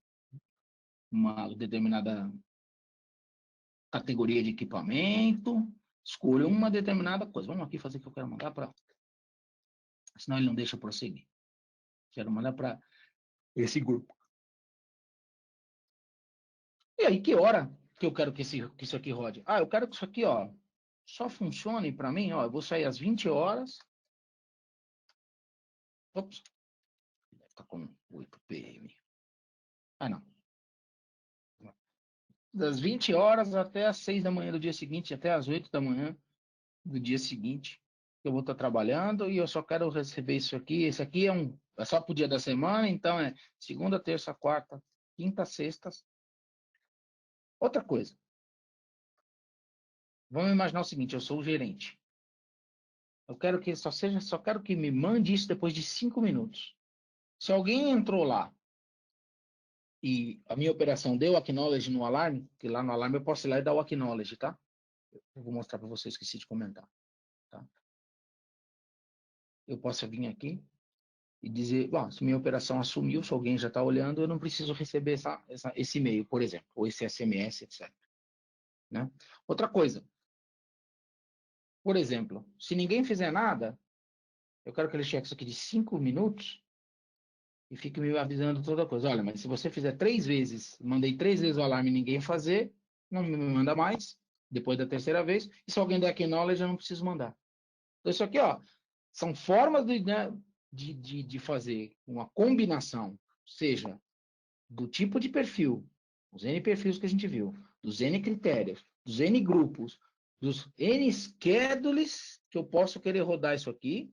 categoria de equipamento. Escolha uma determinada coisa. Vamos aqui fazer o que eu quero mandar para... Senão ele não deixa eu prosseguir. Quero mandar para esse grupo. E aí, que hora que eu quero que isso aqui rode? Eu quero que isso aqui, ó, só funcione para mim, ó. Eu vou sair às 20 horas. Ops. Deve estar com 8 PM. Não. Das 20 horas até as 6 da manhã do dia seguinte, até as 8 da manhã do dia seguinte, eu vou estar trabalhando e eu só quero receber isso aqui. Esse aqui é só para o dia da semana, então é segunda, terça, quarta, quinta, sextas. Outra coisa. Vamos imaginar o seguinte, eu sou o gerente. Eu quero que só quero que me mande isso depois de 5 minutos. Se alguém entrou lá e a minha operação deu acknowledge no alarme, que lá no alarme eu posso ir lá e dar o acknowledge, tá? Eu vou mostrar para vocês, esqueci de comentar, tá? Eu posso vir aqui e dizer, bom, se minha operação assumiu, se alguém já está olhando, eu não preciso receber esse e-mail, por exemplo, ou esse SMS, etc. Né? Outra coisa, por exemplo, se ninguém fizer nada, eu quero que ele cheque isso aqui de 5 minutos e fique me avisando toda coisa. Olha, mas se você fizer 3 vezes, mandei 3 vezes o alarme e ninguém fazer, não me manda mais, depois da terceira vez, e se alguém der acknowledge, eu não preciso mandar. Então, isso aqui, ó, são formas né, de fazer uma combinação, seja do tipo de perfil, os N perfis que a gente viu, dos N critérios, dos N grupos, dos N schedules que eu posso querer rodar isso aqui,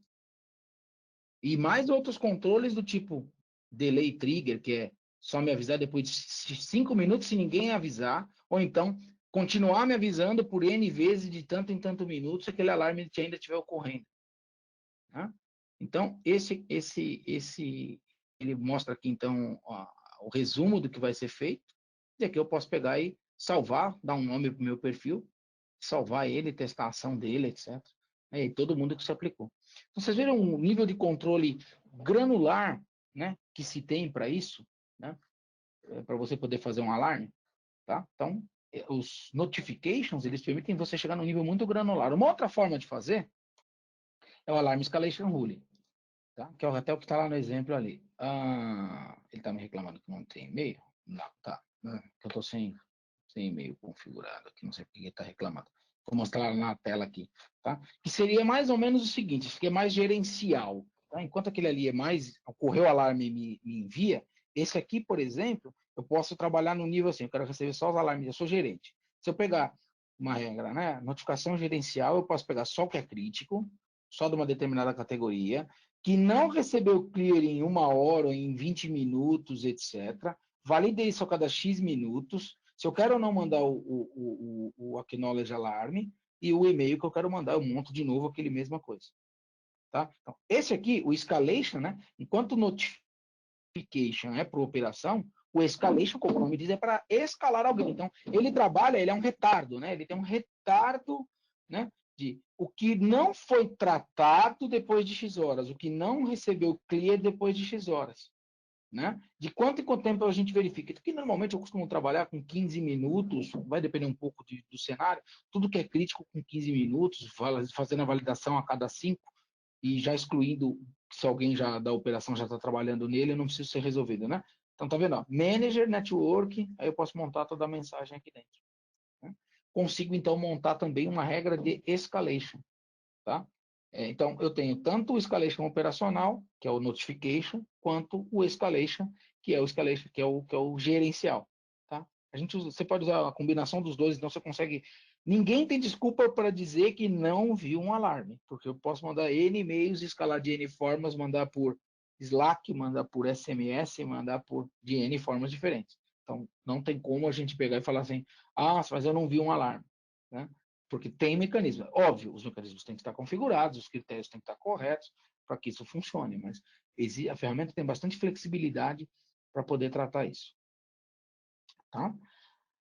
e mais outros controles do tipo delay trigger, que é só me avisar depois de 5 minutos se ninguém avisar, ou então continuar me avisando por N vezes de tanto em tanto minutos se aquele alarme ainda estiver ocorrendo. Tá? Então, ele mostra aqui, então, o resumo do que vai ser feito, e aqui eu posso pegar e salvar, dar um nome para o meu perfil, salvar ele, testar a ação dele, etc. E todo mundo que se aplicou. Então, vocês viram o nível de controle granular, né, que se tem para isso, né, para você poder fazer um alarme, tá? Então, os notifications, eles permitem você chegar num nível muito granular. Uma outra forma de fazer é o Alarm Escalation Rule, tá? Que é até o que está lá no exemplo ali. Ele está me reclamando que não tem e-mail? Não, tá. Que eu estou sem e-mail configurado aqui, não sei porque ele está reclamando. Vou mostrar na tela aqui, tá? Que seria mais ou menos o seguinte, isso aqui é mais gerencial, tá? Enquanto aquele ali é mais, ocorreu o alarme e me envia, esse aqui, por exemplo, eu posso trabalhar no nível assim, eu quero receber só os alarmes, eu sou gerente. Se eu pegar uma regra, né, notificação gerencial, eu posso pegar só o que é crítico, só de uma determinada categoria, que não recebeu clear em 1 hora ou em 20 minutos, etc. Validei isso a cada X minutos. Se eu quero ou não mandar o acknowledge alarme e o e-mail que eu quero mandar, eu monto de novo aquele mesma coisa. Tá? Então, esse aqui, o escalation, né? Enquanto notification é para operação, o escalation, como o nome diz, é para escalar alguém. Então, ele trabalha, ele é um retardo, né? Ele tem um retardo, né? De o que não foi tratado depois de X horas, o que não recebeu clear depois de X horas. Né? De quanto em quanto tempo a gente verifica? Porque normalmente eu costumo trabalhar com 15 minutos, vai depender um pouco do cenário, tudo que é crítico com 15 minutos, fazendo a validação a cada 5 e já excluindo se alguém já da operação já está trabalhando nele, eu não preciso ser resolvido, né? Então, tá vendo? Ó, Manager, Network, aí eu posso montar toda a mensagem aqui dentro. Né? Consigo, então, montar também uma regra de escalation, tá? Então, eu tenho tanto o escalation operacional, que é o notification, quanto o escalation, que é o escalation, que é o gerencial, tá? Você pode usar a combinação dos dois, então você consegue. Ninguém tem desculpa para dizer que não viu um alarme, porque eu posso mandar N e-mails, escalar de N formas, mandar por Slack, mandar por SMS, mandar de N formas diferentes. Então, não tem como a gente pegar e falar assim, mas eu não vi um alarme, né? Porque tem mecanismo. Óbvio, os mecanismos têm que estar configurados, os critérios têm que estar corretos para que isso funcione, mas a ferramenta tem bastante flexibilidade para poder tratar isso. Tá?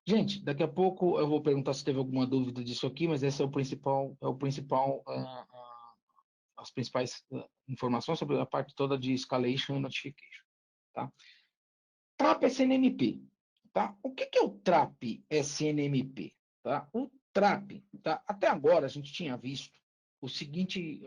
Gente, daqui a pouco eu vou perguntar se teve alguma dúvida disso aqui, mas esse é o principal, as principais informações sobre a parte toda de escalation e notification. Tá? TRAP SNMP. Tá? O que é o TRAP SNMP? Tá? O TRAP, tá? Até agora a gente tinha visto o seguinte,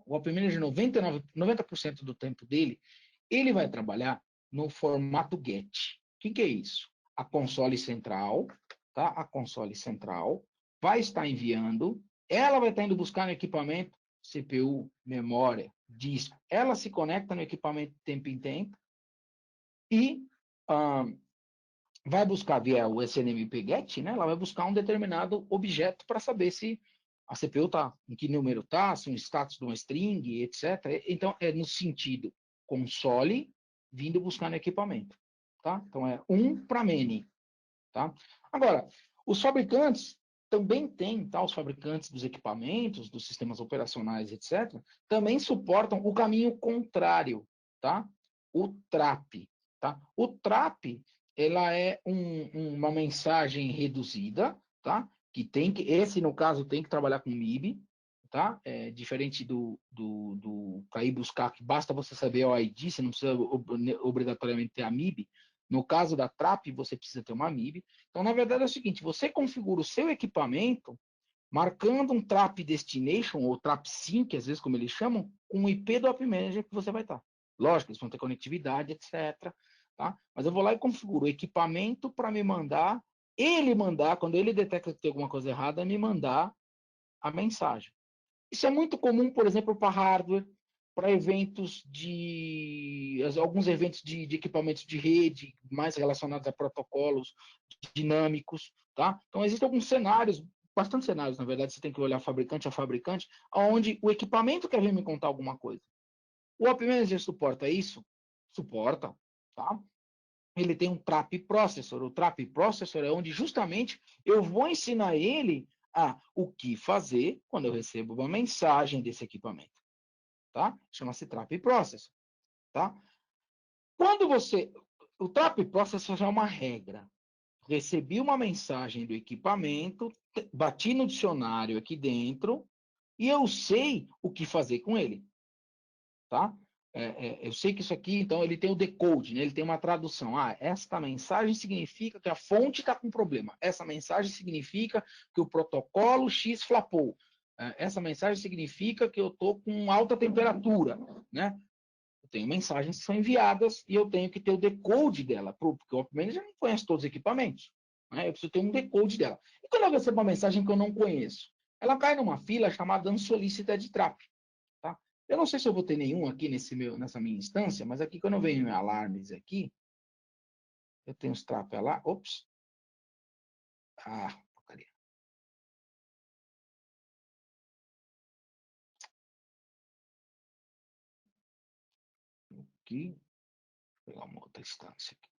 o Open Manager 90% do tempo dele, ele vai trabalhar no formato GET. O que é isso? A console central, tá? A console central vai estar enviando, ela vai estar indo buscar no equipamento CPU, memória, disco. Ela se conecta no equipamento de tempo em tempo e vai buscar via o SNMP GET, né? Ela vai buscar um determinado objeto para saber se a CPU está, em que número está, se um status de uma string, etc. Então, é no sentido console vindo buscar no equipamento. Tá? Então, é um para many. Tá? Agora, os fabricantes também têm, tá? Os fabricantes dos equipamentos, dos sistemas operacionais, etc., também suportam o caminho contrário, tá? O TRAP. tá? O TRAP, ela é uma mensagem reduzida, tá? Esse, no caso, tem que trabalhar com MIB, tá? Diferente do cair buscar, que basta você saber o ID, você não precisa obrigatoriamente ter a MIB. No caso da TRAP, você precisa ter uma MIB. Então, na verdade, é o seguinte, você configura o seu equipamento marcando um TRAP Destination, ou TRAP Sync, às vezes como eles chamam, com o IP do App Manager que você vai estar. Lógico, eles vão ter conectividade, etc. Tá? Mas eu vou lá e configuro o equipamento para me mandar, quando ele detecta que tem alguma coisa errada, me mandar a mensagem. Isso é muito comum, por exemplo, para hardware, para alguns eventos de equipamentos de rede, mais relacionados a protocolos dinâmicos, tá? Então, existem alguns cenários, bastante cenários, na verdade, você tem que olhar fabricante a fabricante, onde o equipamento quer vir me contar alguma coisa. O App Manager suporta isso? Suporta, tá? Ele tem um Trap Processor. O Trap Processor é onde justamente eu vou ensinar ele o que fazer quando eu recebo uma mensagem desse equipamento, tá? Chama-se Trap Processor, tá? O Trap Processor é uma regra. Recebi uma mensagem do equipamento, bati no dicionário aqui dentro e eu sei o que fazer com ele, tá? Eu sei que isso aqui, então, ele tem o decode, né? Ele tem uma tradução. Esta mensagem significa que a fonte está com problema. Essa mensagem significa que o protocolo X flapou. Essa mensagem significa que eu estou com alta temperatura, né? Eu tenho mensagens que são enviadas e eu tenho que ter o decode dela, porque o App Manager não conhece todos os equipamentos, né? Eu preciso ter um decode dela. E quando eu recebo uma mensagem que eu não conheço? Ela cai numa fila chamada Unsolicited Trap. Tá? Eu não sei se eu vou ter nenhum aqui nessa minha instância, mas aqui quando eu venho em alarmes aqui, eu tenho os trap lá. Ops. Porcaria. Aqui. Vou pegar uma outra instância aqui.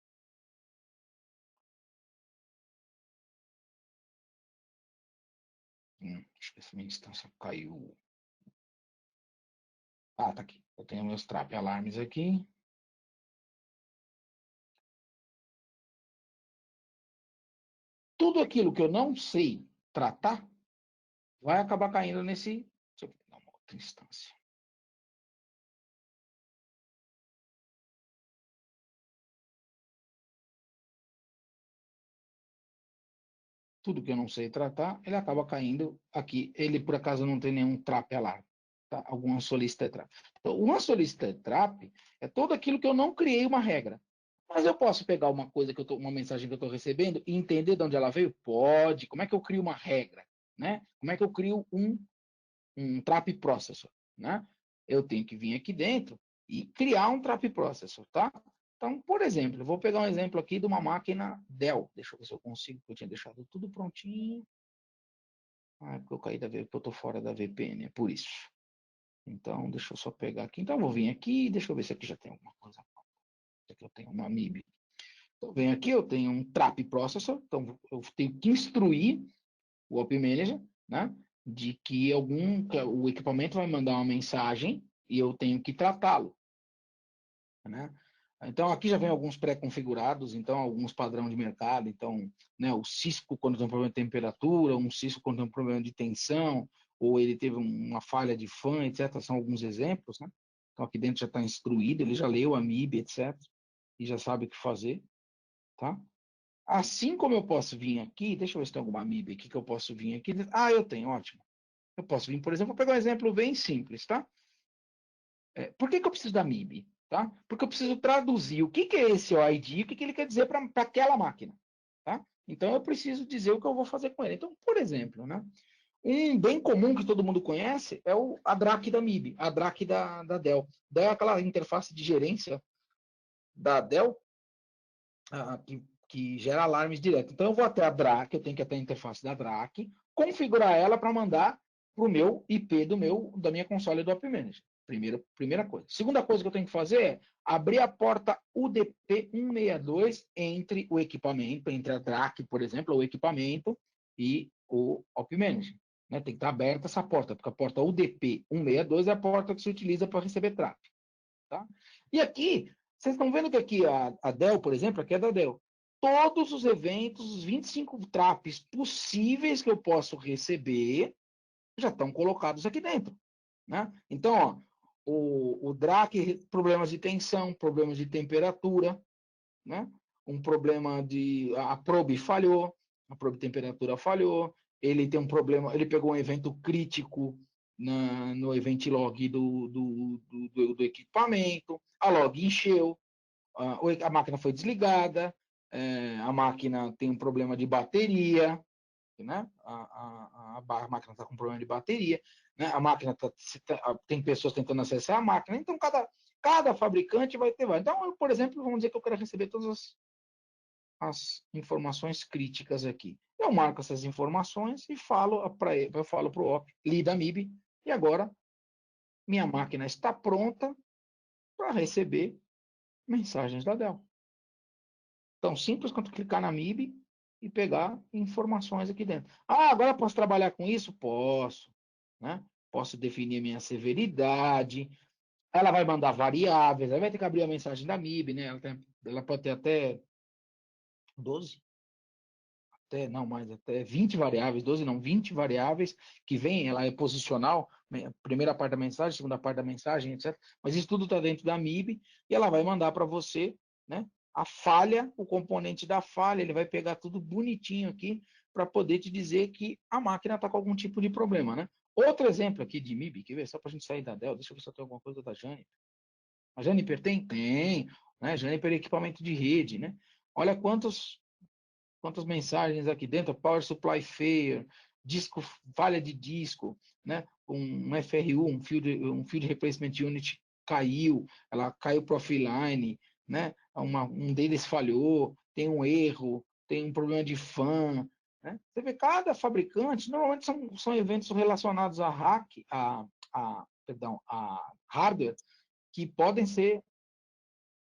Acho que essa minha instância caiu. Tá aqui. Eu tenho meus trap alarmes aqui. Tudo aquilo que eu não sei tratar vai acabar caindo nesse. Deixa eu pegar uma outra instância. Tudo que eu não sei tratar, ele acaba caindo aqui. Ele, por acaso, não tem nenhum trap alarme. Tá? Alguma solicited trap. Então, uma solicited trap é tudo aquilo que eu não criei uma regra. Mas eu posso pegar uma mensagem que eu estou recebendo e entender de onde ela veio? Pode. Como é que eu crio uma regra? Né? Como é que eu crio um trap processor? Né? Eu tenho que vir aqui dentro e criar um trap processor, tá? Então, por exemplo, eu vou pegar um exemplo aqui de uma máquina Dell. Deixa eu ver se eu consigo, porque eu tinha deixado tudo prontinho. Porque eu caí porque eu estou fora da VPN, é por isso. Então, deixa eu só pegar aqui. Então, eu vou vir aqui, deixa eu ver se aqui já tem alguma coisa. Aqui eu tenho uma MIB. Então, venho aqui, eu tenho um Trap Processor, então eu tenho que instruir o App Manager, né, de que o equipamento vai mandar uma mensagem e eu tenho que tratá-lo, né? Então, aqui já vem alguns pré-configurados, então, alguns padrão de mercado. Então, né, o Cisco, quando tem um problema de temperatura, um Cisco, quando tem um problema de tensão, ou ele teve uma falha de fan, etc. São alguns exemplos, né? Então, aqui dentro já está instruído, ele já leu a MIB, etc. E já sabe o que fazer, tá? Assim como eu posso vir aqui, deixa eu ver se tem alguma MIB aqui que eu posso vir aqui. Eu tenho, ótimo. Eu posso vir, por exemplo, vou pegar um exemplo bem simples, tá? Por que eu preciso da MIB? Tá? Porque eu preciso traduzir o que é esse OID e o que ele quer dizer para aquela máquina. Tá? Então, eu preciso dizer o que eu vou fazer com ele. Então, por exemplo, né, um bem comum que todo mundo conhece é a DRAC da MIB, a DRAC da Dell. Dell é aquela interface de gerência da Dell que gera alarmes direto. Então, eu vou até a DRAC, eu tenho que ir até a interface da DRAC, configurar ela para mandar para o meu IP da minha console do App Manager. Primeira coisa. Segunda coisa que eu tenho que fazer é abrir a porta UDP 162 entre o equipamento, entre a DRAC, por exemplo, o equipamento e o App Manager. Né? Tem que estar aberta essa porta, porque a porta UDP 162 é a porta que se utiliza para receber trap. Tá? E aqui, Vocês estão vendo que aqui a Dell, por exemplo, aqui é da Dell. Todos os eventos, os 25 traps possíveis que eu posso receber, já estão colocados aqui dentro. Né? Então, ó, o DRAC, problemas de tensão, problemas de temperatura, né? Um problema de... A probe falhou, a probe de temperatura falhou, ele tem um problema, ele pegou um evento crítico no event log do equipamento, a log encheu, a máquina foi desligada, a máquina tem um problema de bateria, né? A máquina está com problema de bateria, né? A máquina tem pessoas tentando acessar a máquina, então cada fabricante vai ter. Então, eu, por exemplo, vamos dizer que eu quero receber todas as informações críticas aqui. Eu marco essas informações e falo para o OP, lida MIB, e agora minha máquina está pronta para receber mensagens da Dell. Tão simples quanto clicar na MIB e pegar informações aqui dentro. Ah, agora posso trabalhar com isso? Posso. Né? Posso definir minha severidade. Ela vai mandar variáveis, aí vai ter que abrir a mensagem da MIB, né? Ela pode ter até 12, não mais, até 20 variáveis, 12 não, 20 variáveis que vem, ela é posicional, primeira parte da mensagem, segunda parte da mensagem, etc. Mas isso tudo está dentro da MIB e ela vai mandar para você, né? A falha, o componente da falha, ele vai pegar tudo bonitinho aqui para poder te dizer que a máquina está com algum tipo de problema, né? Outro exemplo aqui de MIB, quer ver? Só para a gente sair da Dell, deixa eu ver se eu tenho alguma coisa da Juniper. A Juniper tem? Tem. Né? Juniper é equipamento de rede, né? Olha quantas mensagens aqui dentro, Power Supply Failure, disco, falha de disco, né? Um FRU, um Field Replacement Unit caiu, ela caiu para offline, né? Um deles falhou, tem um erro, tem um problema de fan, né? Você vê, cada fabricante, normalmente são eventos relacionados a perdão, a hardware, que podem ser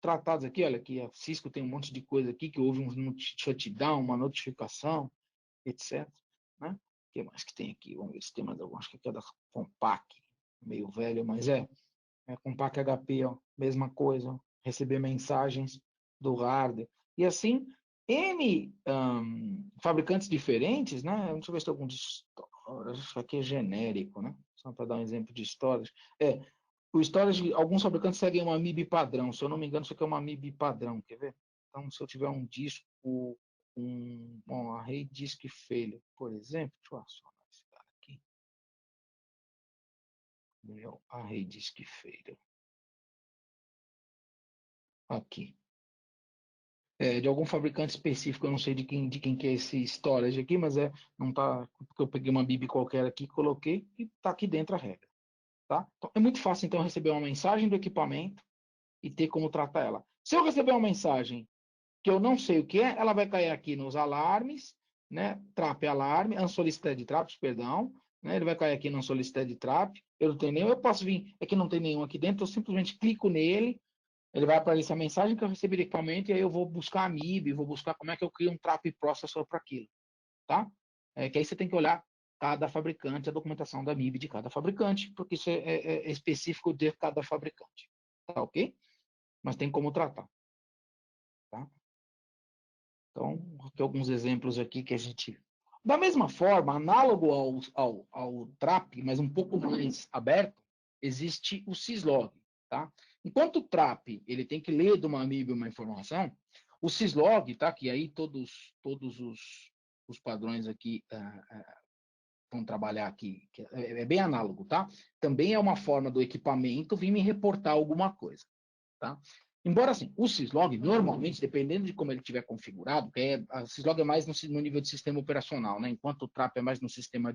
tratados aqui, olha aqui, a Cisco tem um monte de coisa aqui, que houve um shutdown, uma notificação, etc. Né? O que mais que tem aqui? Vamos ver se tem mais algum. Acho que aqui é da Compaq, meio velho, mas Compaq HP, ó, mesma coisa, ó, receber mensagens do hardware. E assim, N fabricantes diferentes, né? Deixa eu ver se tem algum de storage, acho que aqui é genérico, né? Só para dar um exemplo de storage. O storage, alguns fabricantes seguem uma MIB padrão. Se eu não me engano, isso aqui é uma MIB padrão. Quer ver? Então, se eu tiver um disco, um array disk failure, por exemplo, deixa eu acionar esse cara aqui. Meu array disk failure. Aqui. De algum fabricante específico, eu não sei de quem que é esse storage aqui, mas não tá, porque eu peguei uma MIB qualquer aqui, coloquei e está aqui dentro a regra. Tá? Então, é muito fácil, então, receber uma mensagem do equipamento e ter como tratar ela. Se eu receber uma mensagem que eu não sei o que é, ela vai cair aqui nos alarmes, né? Trap alarme, unsolicited traps, perdão, né? Ele vai cair aqui no unsolicited trap. Eu não tenho nenhum, eu posso vir, é que não tem nenhum aqui dentro, eu simplesmente clico nele, ele vai aparecer a mensagem que eu recebi do equipamento e aí eu vou buscar a MIB, vou buscar como é que eu crio um trap processor para aquilo, tá? Que aí você tem que olhar cada fabricante, a documentação da MIB de cada fabricante, porque isso é específico de cada fabricante, tá ok? Mas tem como tratar, tá? Então, tem alguns exemplos aqui que a gente... Da mesma forma, análogo ao TRAP, mas um pouco mais aberto, existe o syslog. Tá? Enquanto o TRAP ele tem que ler de uma MIB uma informação, o syslog, tá? Que aí todos os padrões aqui vão trabalhar aqui, que é bem análogo. Tá? Também é uma forma do equipamento vir me reportar alguma coisa. Tá? Embora assim, o syslog, normalmente, dependendo de como ele estiver configurado, a syslog é mais no nível de sistema operacional, né? Enquanto o trap é mais no sistema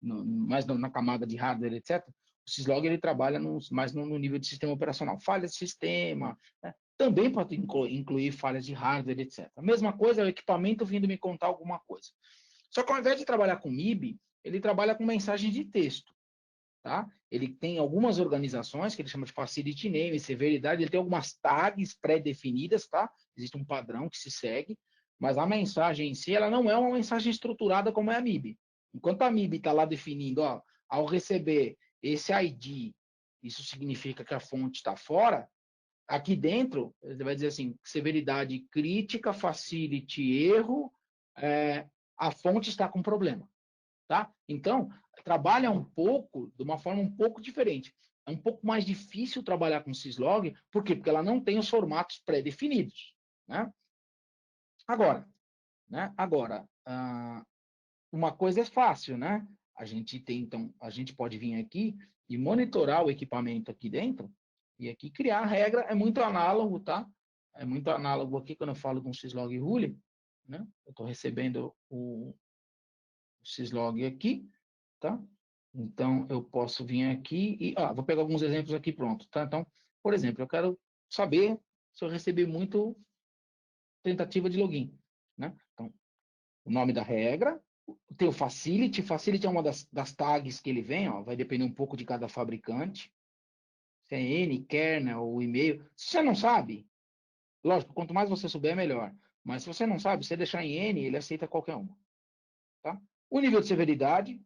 mais na camada de hardware, etc. O syslog ele trabalha mais no nível de sistema operacional. Falhas de sistema, né? Também pode incluir falhas de hardware, etc. A mesma coisa é o equipamento vindo me contar alguma coisa. Só que ao invés de trabalhar com MIB, ele trabalha com mensagem de texto. Tá? Ele tem algumas organizações que ele chama de facility name, severidade, ele tem algumas tags pré-definidas, tá? Existe um padrão que se segue, mas a mensagem em si, ela não é uma mensagem estruturada como é a MIB. Enquanto a MIB está lá definindo, ó, ao receber esse ID, isso significa que a fonte está fora, aqui dentro, ele vai dizer assim, severidade crítica, facility, erro, a fonte está com problema, tá? Então, trabalha um pouco, de uma forma um pouco diferente. É um pouco mais difícil trabalhar com syslog, por quê? Porque ela não tem os formatos pré-definidos, né? Agora, uma coisa é fácil, né? A gente tem, então, a gente pode vir aqui e monitorar o equipamento aqui dentro e aqui criar a regra. É muito análogo, tá? É muito análogo aqui quando eu falo de um syslog rule, né? Eu estou recebendo o syslog aqui, tá? Então, eu posso vir aqui e, vou pegar alguns exemplos aqui, pronto, tá? Então, por exemplo, eu quero saber se eu recebi muito tentativa de login, né? Então, o nome da regra, tem o facility. Facility é uma das tags que ele vem, ó, vai depender um pouco de cada fabricante. Se é N, kernel ou e-mail. Se você não sabe, lógico, quanto mais você souber, melhor. Mas se você não sabe, se você deixar em N, ele aceita qualquer uma. Tá? O nível de severidade,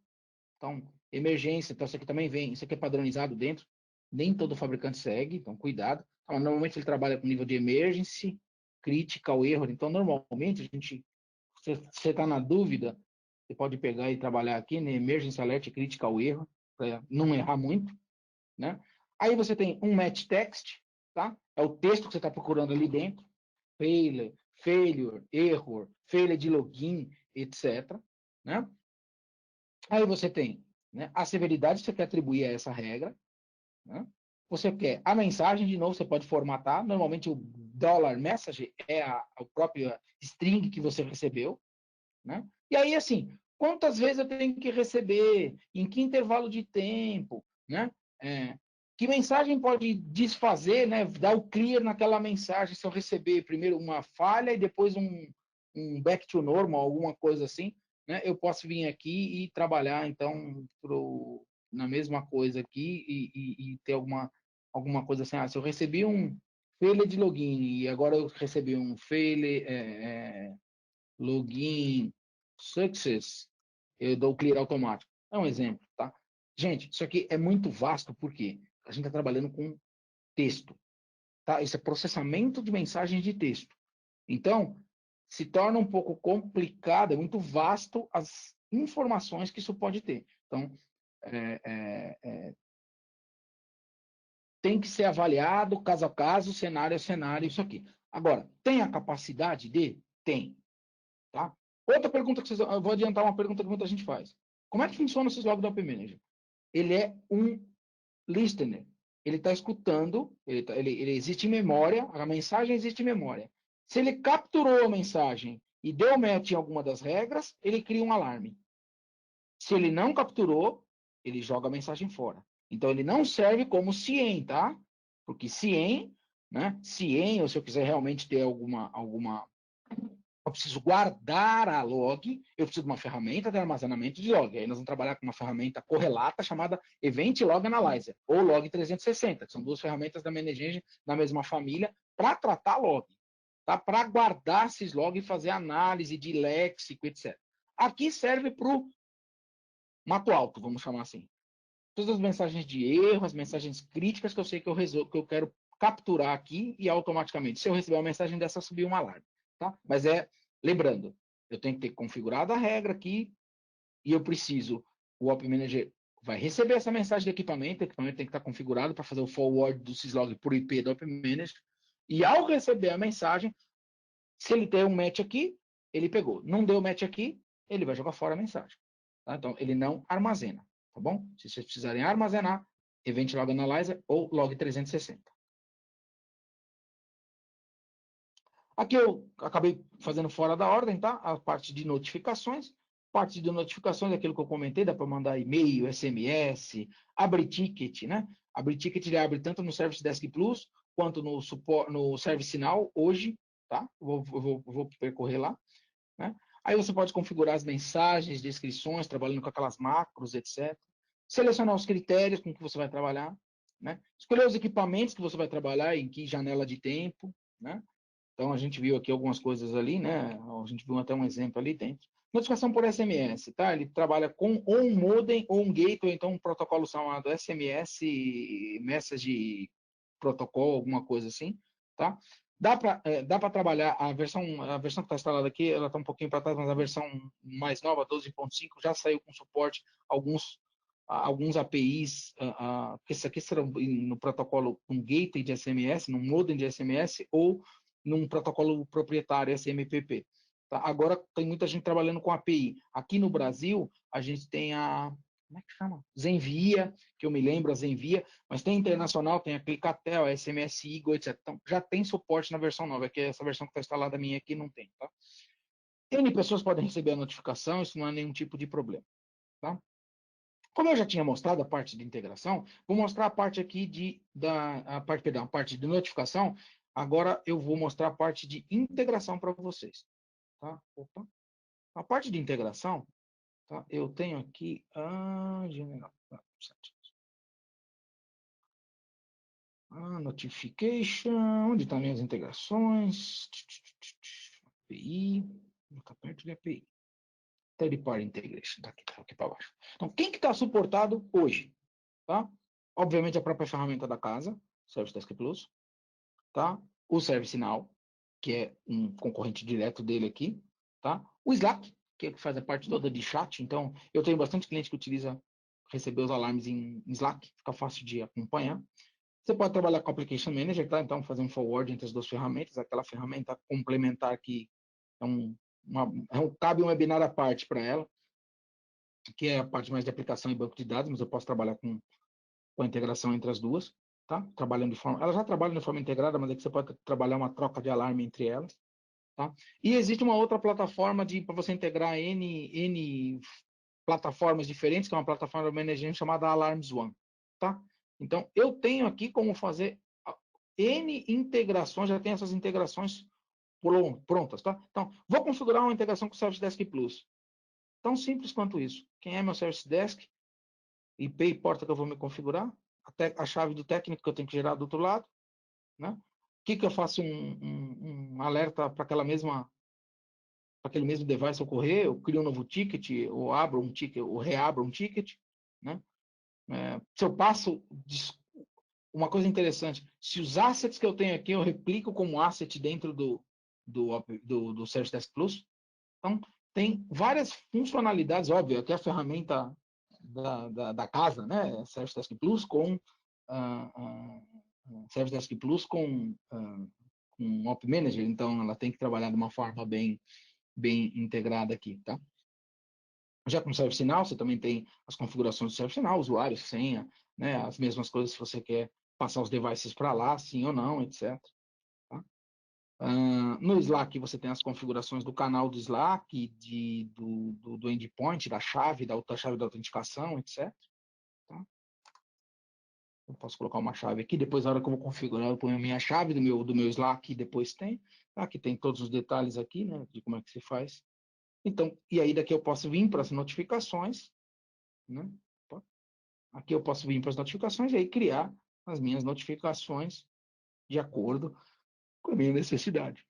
então, emergência, então isso aqui também vem, isso aqui é padronizado dentro. Nem todo fabricante segue, então cuidado. Então, normalmente ele trabalha com nível de emergency, critical, erro. Então, normalmente, se você está na dúvida, você pode pegar e trabalhar aqui, né? Emergency Alert Critical Error, para não errar muito, né? Aí você tem um match text, tá? É o texto que você está procurando ali dentro. Failure, error, failure de login, etc. Né? Aí você tem, né, a severidade que você quer atribuir a essa regra. Né? Você quer a mensagem, de novo, você pode formatar. Normalmente o $message é a própria string que você recebeu. Né? E aí, assim, quantas vezes eu tenho que receber? Em que intervalo de tempo? Né? Que mensagem pode desfazer, né? Dar o clear naquela mensagem se eu receber primeiro uma falha e depois um back to normal, alguma coisa assim, né? Eu posso vir aqui e trabalhar, então, na mesma coisa aqui e ter alguma coisa assim. Se eu recebi um failure de login e agora eu recebi um failure login success, eu dou o clear automático. É um exemplo, tá? Gente, isso aqui é muito vasto, porque a gente está trabalhando com texto, tá? Isso é processamento de mensagens de texto. Então, se torna um pouco complicado, é muito vasto as informações que isso pode ter. Então, tem que ser avaliado caso a caso, cenário a cenário, isso aqui. Agora, tem a capacidade de? Tem. Tá? Outra pergunta que vocês... Eu vou adiantar uma pergunta que muita gente faz. Como é que funciona o syslog do App Manager? Ele é um listener. Ele está escutando, ele existe em memória, a mensagem existe em memória. Se ele capturou a mensagem e deu match em alguma das regras, ele cria um alarme. Se ele não capturou, ele joga a mensagem fora. Então, ele não serve como CIEM, tá? Porque CIEM, né? CIEM, ou se eu quiser realmente ter alguma eu preciso guardar a log, eu preciso de uma ferramenta de armazenamento de log. Aí nós vamos trabalhar com uma ferramenta correlata chamada Event Log Analyzer, ou Log 360, que são duas ferramentas da Management na mesma família, para tratar log, tá? Para guardar esses logs e fazer análise de léxico, etc. Aqui serve para o mato alto, vamos chamar assim. Todas as mensagens de erro, as mensagens críticas que eu sei que que eu quero capturar aqui e automaticamente, se eu receber uma mensagem dessa, subir um alarme. Tá? Mas lembrando, eu tenho que ter configurado a regra aqui e eu preciso, o App Manager vai receber essa mensagem do equipamento, o equipamento tem que estar configurado para fazer o forward do syslog por IP do App Manager, e ao receber a mensagem, se ele der um match aqui, ele pegou. Não deu match aqui, ele vai jogar fora a mensagem. Tá? Então, ele não armazena, tá bom? Se vocês precisarem armazenar, Event Log Analyzer ou Log 360. Aqui eu acabei fazendo fora da ordem, tá? A parte de notificações. Parte de notificações é aquilo que eu comentei, dá para mandar e-mail, SMS, abrir ticket, né? Abrir ticket ele abre tanto no Service Desk Plus quanto no Service Now hoje, tá? Vou percorrer lá, né? Aí você pode configurar as mensagens, descrições, trabalhando com aquelas macros, etc. Selecionar os critérios com que você vai trabalhar, né? Escolher os equipamentos que você vai trabalhar, em que janela de tempo, né? Então, a gente viu aqui algumas coisas ali, né? A gente viu até um exemplo ali dentro. Notificação por SMS, tá? Ele trabalha com ou um modem ou um gateway, então um protocolo chamado SMS Message protocolo, alguma coisa assim, tá? Dá para trabalhar, a versão que está instalada aqui, ela está um pouquinho para trás, mas a versão mais nova, 12.5, já saiu com suporte a alguns APIs, que isso aqui será no protocolo com gateway de SMS, num modem de SMS ou num protocolo proprietário SMPP. Tá? Agora tem muita gente trabalhando com API. Aqui no Brasil, a gente tem como é que chama? Zenvia, que eu me lembro, a Zenvia, mas tem internacional, tem a Clicatel, a SMS Eagle, etc. Então, já tem suporte na versão nova, que essa versão que está instalada minha aqui não tem, tá? N pessoas podem receber a notificação, isso não é nenhum tipo de problema, tá? Como eu já tinha mostrado a parte de integração, vou mostrar a parte aqui a parte de notificação. Agora eu vou mostrar a parte de integração para vocês, tá? Opa. A parte de integração, tá? Eu tenho aqui general, notification, onde estão minhas integrações? API, está perto de API. Third Party Integration, tá aqui para baixo. Então, quem que está suportado hoje? Tá? Obviamente, a própria ferramenta da casa, Service Desk Plus, tá? O ServiceNow, que é um concorrente direto dele aqui, tá? O Slack, que faz a parte toda de chat. Então, eu tenho bastante cliente que utiliza receber os alarmes em Slack, fica fácil de acompanhar. Você pode trabalhar com Application Manager, tá? Então, fazer um forward entre as duas ferramentas, aquela ferramenta complementar que cabe um webinar à parte para ela, que é a parte mais de aplicação e banco de dados, mas eu posso trabalhar com a integração entre as duas, tá? Trabalhando de forma, elas já trabalham de forma integrada, mas é que você pode trabalhar uma troca de alarme entre elas, tá? E existe uma outra plataforma para você integrar N plataformas diferentes, que é uma plataforma de management chamada Alarms One, tá? Então, eu tenho aqui como fazer N integrações, já tem essas integrações prontas, tá? Então, vou configurar uma integração com o Service Desk Plus. Tão simples quanto isso. Quem é meu Service Desk? IP e porta que eu vou me configurar, até a chave do técnico que eu tenho que gerar do outro lado, né? O que eu faço um alerta para aquele mesmo device ocorrer, eu crio um novo ticket, ou abro um ticket, ou reabro um ticket, né? Se eu passo uma coisa interessante, se os assets que eu tenho aqui eu replico como asset dentro do Service Desk Plus, então tem várias funcionalidades, óbvio, aqui a ferramenta da casa, né? Service Desk Plus com Service Desk Plus com Op Manager, então ela tem que trabalhar de uma forma bem integrada aqui, tá? Já com o ServiceNow, você também tem as configurações do ServiceNow, usuário, senha, né? As mesmas coisas se você quer passar os devices para lá, sim ou não, etc. Tá? No Slack, você tem as configurações do canal do Slack, do endpoint, da chave da autenticação, etc. Tá? Eu posso colocar uma chave aqui, depois na hora que eu vou configurar, eu ponho a minha chave do meu Slack e depois tem. Tá? Aqui tem todos os detalhes aqui, né, de como é que se faz. Então, e aí daqui eu posso vir para as notificações, né? Aqui eu posso vir para as notificações e aí criar as minhas notificações de acordo com a minha necessidade.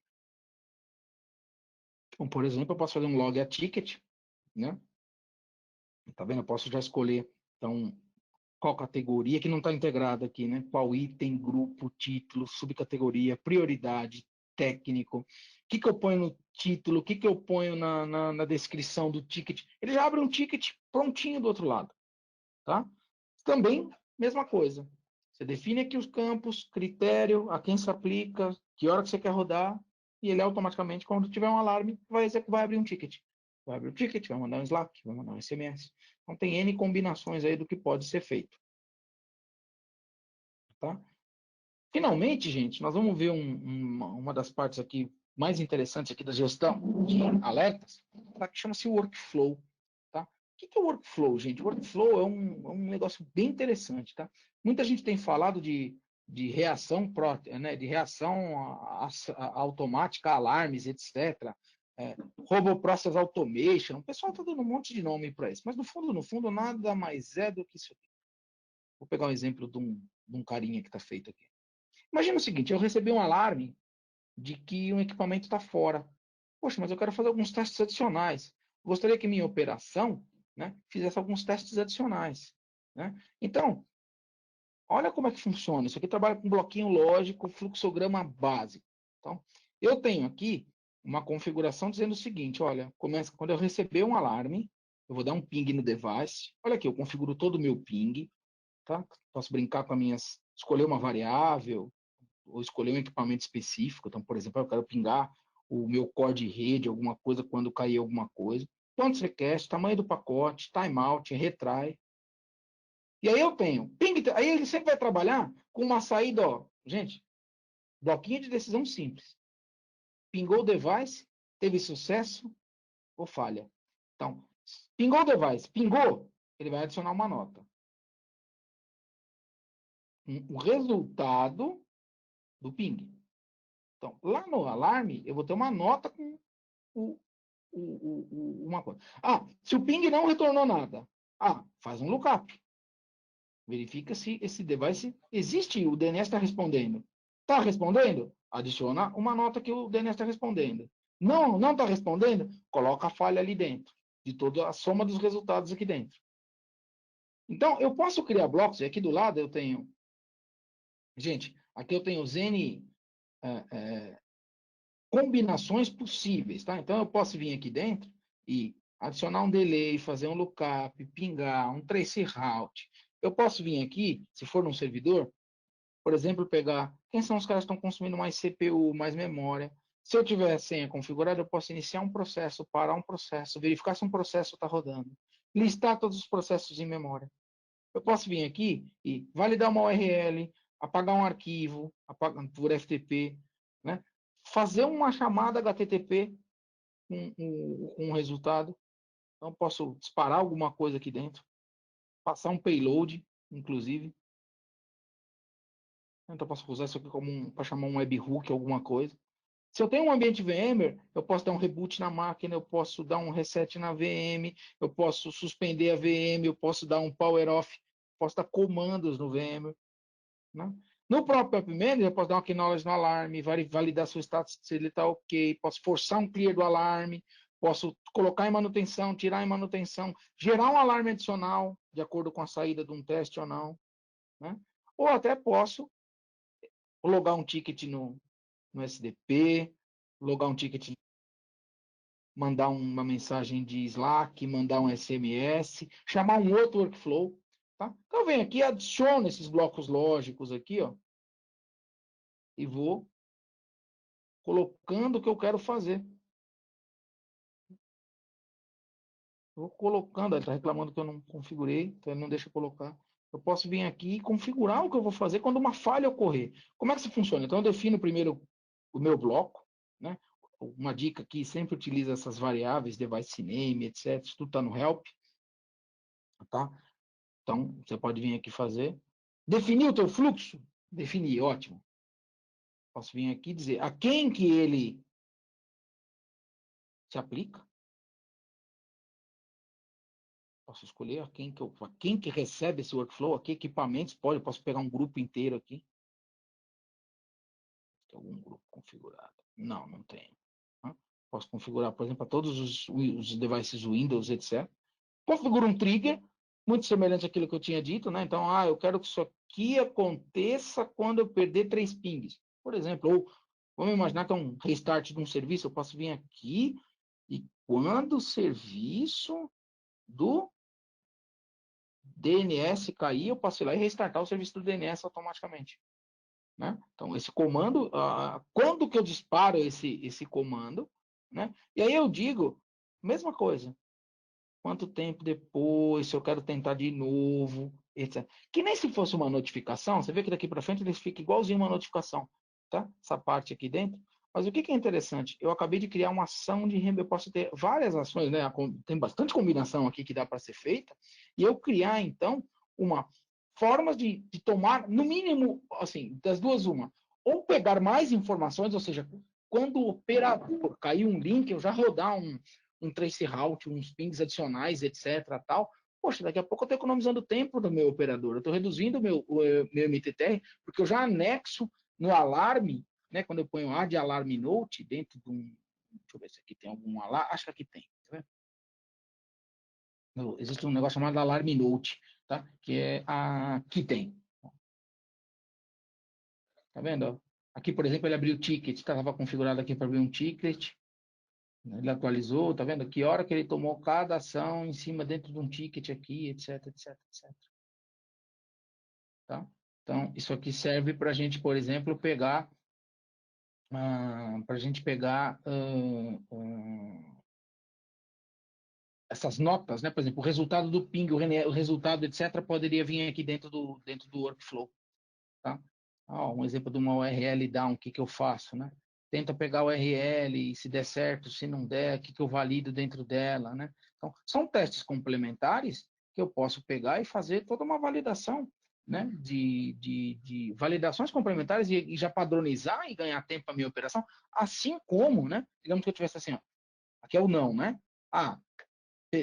Então, por exemplo, eu posso fazer um log a ticket, né? Tá vendo? Eu posso já escolher, então, qual categoria que não está integrada aqui, né? Qual item, grupo, título, subcategoria, prioridade, técnico. O que eu ponho no título? O que eu ponho na descrição do ticket? Ele já abre um ticket prontinho do outro lado, tá? Também, mesma coisa. Você define aqui os campos, critério, a quem se aplica, que hora que você quer rodar, e ele automaticamente, quando tiver um alarme, vai abrir um ticket. Vai abrir o ticket, vai mandar um Slack, vai mandar um SMS. Então, tem N combinações aí do que pode ser feito. Tá? Finalmente, gente, nós vamos ver uma das partes aqui mais interessantes aqui da gestão de alertas, tá? Que chama-se workflow. Tá? O que é o workflow, gente? O workflow é um negócio bem interessante. Tá? Muita gente tem falado de reação, né? De reação automática, alarmes, etc. Robo Process Automation. O pessoal está dando um monte de nome para isso, mas no fundo, nada mais é do que isso aqui. Vou pegar um exemplo de um carinha que está feito aqui. Imagina o seguinte, eu recebi um alarme de que um equipamento está fora. Poxa, mas eu quero fazer alguns testes adicionais. Gostaria que minha operação, né, fizesse alguns testes adicionais. Né? Então, olha como é que funciona. Isso aqui trabalha com bloquinho lógico, fluxograma básico. Então, eu tenho aqui uma configuração dizendo o seguinte, olha, começa quando eu receber um alarme, eu vou dar um ping no device. Olha aqui, eu configuro todo o meu ping, tá? Posso brincar com as minhas, escolher uma variável, ou escolher um equipamento específico. Então, por exemplo, eu quero pingar o meu core de rede, alguma coisa, quando cair alguma coisa. Quantos requests, tamanho do pacote, timeout, retry. E aí eu tenho ping, aí ele sempre vai trabalhar com uma saída, ó, gente, bloquinho de decisão simples. Pingou o device, teve sucesso ou falha. Então, pingou o device, pingou, ele vai adicionar uma nota. O resultado do ping. Então, lá no alarme, eu vou ter uma nota com o, uma coisa. Ah, se o ping não retornou nada, faz um lookup. Verifica se esse device existe, o DNS está respondendo. Está respondendo? Adiciona uma nota que o DNS está respondendo. Não está respondendo? Coloca a falha ali dentro, de toda a soma dos resultados aqui dentro. Então, eu posso criar blocos, e aqui do lado eu tenho... Gente, aqui eu tenho os N combinações possíveis, tá? Então, eu posso vir aqui dentro e adicionar um delay, fazer um lookup, pingar, um trace route. Eu posso vir aqui, se for num servidor, por exemplo, pegar quem são os caras que estão consumindo mais CPU, mais memória. Se eu tiver a senha configurada, eu posso iniciar um processo, parar um processo, verificar se um processo está rodando, listar todos os processos em memória. Eu posso vir aqui e validar uma URL, apagar um arquivo por FTP, né? Fazer uma chamada HTTP com um resultado. Então, eu posso disparar alguma coisa aqui dentro, passar um payload, inclusive. Então, eu posso usar isso aqui como para chamar um webhook, alguma coisa. Se eu tenho um ambiente VMware, eu posso dar um reboot na máquina, eu posso dar um reset na VM, eu posso suspender a VM, eu posso dar um power off, posso dar comandos no VMware. Né? No próprio App Manager, eu posso dar um acknowledge no alarme, validar seu status se ele está ok, posso forçar um clear do alarme, posso colocar em manutenção, tirar em manutenção, gerar um alarme adicional, de acordo com a saída de um teste ou não. Né? Ou até posso logar um ticket no SDP, logar um ticket, mandar uma mensagem de Slack, mandar um SMS, chamar um outro workflow. Tá? Então, eu venho aqui, adiciono esses blocos lógicos aqui, ó, e vou colocando o que eu quero fazer. Vou colocando, ele está reclamando que eu não configurei, então ele não deixa eu colocar. Eu posso vir aqui e configurar o que eu vou fazer quando uma falha ocorrer. Como é que isso funciona? Então, eu defino primeiro o meu bloco, né? Uma dica aqui, sempre utiliza essas variáveis, device name, etc. Isso tudo está no help, tá? Então, você pode vir aqui fazer. Definir o teu fluxo? Definir, ótimo. Posso vir aqui e dizer a quem que ele se aplica. Posso escolher a quem que recebe esse workflow, a que equipamentos pode, posso pegar um grupo inteiro aqui. Tem algum grupo configurado? Não tenho. Posso configurar, por exemplo, para todos os devices Windows, etc. Configuro um trigger, muito semelhante àquilo que eu tinha dito, né? Então, eu quero que isso aqui aconteça quando eu perder 3 pings, por exemplo. Ou vamos imaginar que é um restart de um serviço, eu posso vir aqui e quando o serviço do DNS cair, eu posso ir lá e restartar o serviço do DNS automaticamente. Né? Então, esse comando, quando que eu disparo esse comando, né? E aí eu digo, mesma coisa, quanto tempo depois, se eu quero tentar de novo, etc. Que nem se fosse uma notificação, você vê que daqui para frente ele fica igualzinho uma notificação, tá? Essa parte aqui dentro. Mas o que é interessante? Eu acabei de criar uma ação de eu posso ter várias ações, né? Tem bastante combinação aqui que dá para ser feita, e eu criar, então, uma forma de tomar, no mínimo, assim, das duas, uma, ou pegar mais informações, ou seja, quando o operador cair um link, eu já rodar um trace route, uns pings adicionais, etc. Tal. Poxa, daqui a pouco eu estou economizando tempo do meu operador, eu estou reduzindo meu MTTR, porque eu já anexo no alarme, né, quando eu ponho A de alarme note dentro de um. Deixa eu ver se aqui tem algum alarme. Acho que aqui tem. Tá vendo? Existe um negócio chamado alarme note, tá? Que é aqui tem. Tá vendo? Ó? Aqui, por exemplo, ele abriu o ticket, estava configurado aqui para abrir um ticket. Ele atualizou, tá vendo? Que hora que ele tomou cada ação em cima dentro de um ticket aqui, etc, etc, etc. Tá? Então, isso aqui serve para a gente, por exemplo, pegar essas notas, né? Por exemplo, o resultado do ping, o resultado, etc., poderia vir aqui dentro do workflow. Tá? Um exemplo de uma URL down, o que eu faço, né? Tenta pegar o URL, e se der certo, se não der, o que eu valido dentro dela, né? Então, são testes complementares que eu posso pegar e fazer toda uma validação, né? De validações complementares e já padronizar e ganhar tempo para minha operação, assim como, né? Digamos que eu tivesse assim, ó, aqui é o não, né?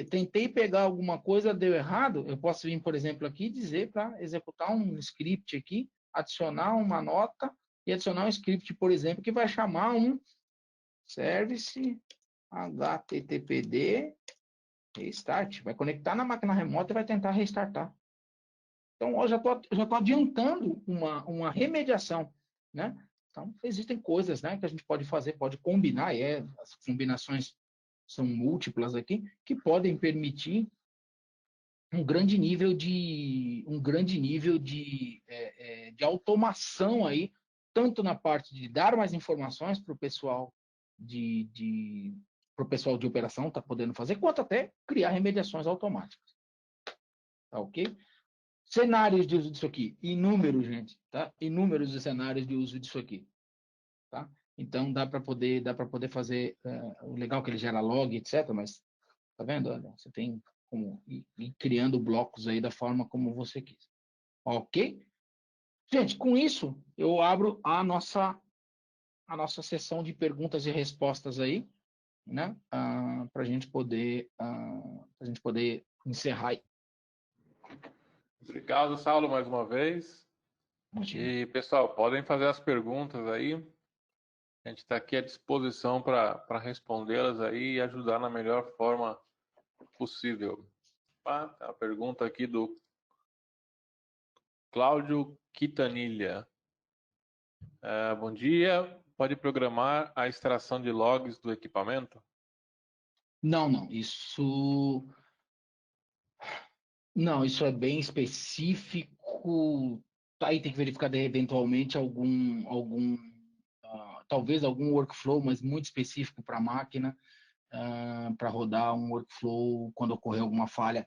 Tentei pegar alguma coisa, deu errado, eu posso vir, por exemplo, aqui e dizer para executar um script aqui, adicionar uma nota e adicionar um script, por exemplo, que vai chamar um service HTTPD restart. Vai conectar na máquina remota e vai tentar restartar. Então, eu já tô adiantando uma remediação, né? Então, existem coisas, né, que a gente pode fazer, pode combinar, as combinações são múltiplas aqui, que podem permitir um grande nível de automação aí, tanto na parte de dar mais informações para o pessoal pro pessoal de operação tá podendo fazer, quanto até criar remediações automáticas. Tá ok? Cenários de uso disso aqui, inúmeros, gente, tá? Inúmeros de cenários de uso disso aqui, tá? Então dá para poder fazer, o legal é que ele gera log, etc, mas tá vendo? Olha, você tem como ir criando blocos aí da forma como você quis. Ok? Gente, com isso, eu abro a nossa sessão de perguntas e respostas aí, né? Para a gente poder encerrar aí. Obrigado, Saulo, mais uma vez. Imagina. E, pessoal, podem fazer as perguntas aí. A gente está aqui à disposição para respondê-las aí e ajudar na melhor forma possível. Tá? A pergunta aqui do Cláudio Quintanilha. Bom dia. Pode programar a extração de logs do equipamento? Não. Isso é bem específico. Aí tem que verificar eventualmente talvez algum workflow, mas muito específico para a máquina, para rodar um workflow quando ocorrer alguma falha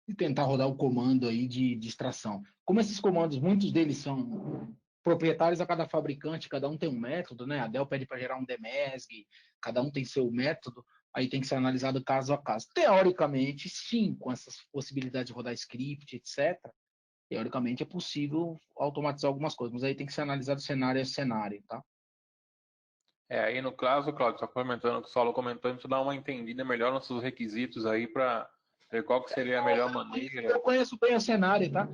e tentar rodar o comando aí de extração. Como esses comandos, muitos deles são proprietários a cada fabricante, cada um tem um método, né? A Dell pede para gerar um DMESG, cada um tem seu método, aí tem que ser analisado caso a caso. Teoricamente, sim, com essas possibilidades de rodar script, etc., teoricamente é possível automatizar algumas coisas, mas aí tem que ser analisado cenário a cenário, tá? Aí no caso, Claudio, só comentando o que o Saulo comentou, a gente dá uma entendida melhor nos seus requisitos aí para ver qual que seria a melhor maneira. Eu conheço bem o cenário, tá?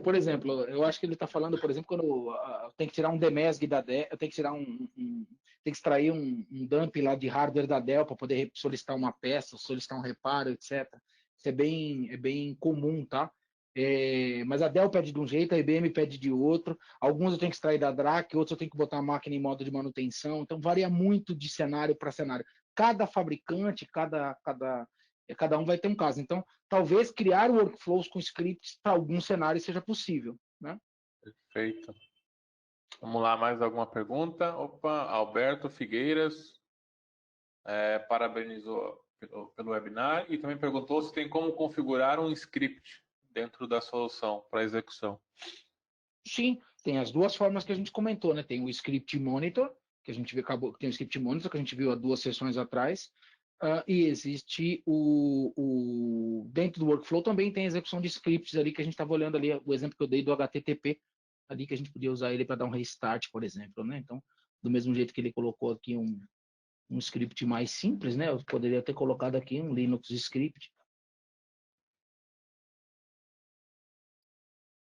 Por exemplo, eu acho que ele está falando, por exemplo, quando tem que tirar um DMESG da Dell, tem que tirar tem que extrair um dump lá de hardware da Dell para poder solicitar uma peça, solicitar um reparo, etc. Isso é bem comum, tá? Mas a Dell pede de um jeito, a IBM pede de outro. Alguns eu tenho que extrair da DRAC, outros eu tenho que botar a máquina em modo de manutenção. Então varia muito de cenário para cenário. Cada fabricante, cada um vai ter um caso. Então, talvez criar workflows com scripts para alguns cenários seja possível, né? Perfeito. Vamos lá, mais alguma pergunta? Opa, Alberto Figueiras parabenizou pelo webinar e também perguntou se tem como configurar um script dentro da solução para execução. Sim, tem as duas formas que a gente comentou, né? Tem o script monitor, que a gente viu, tem o script monitor que a gente viu há 2 sessões atrás, e existe dentro do workflow também tem a execução de scripts ali que a gente estava olhando ali, o exemplo que eu dei do HTTP, ali que a gente podia usar ele para dar um restart, por exemplo, né? Então, do mesmo jeito que ele colocou aqui um script mais simples, né? Eu poderia ter colocado aqui um Linux script.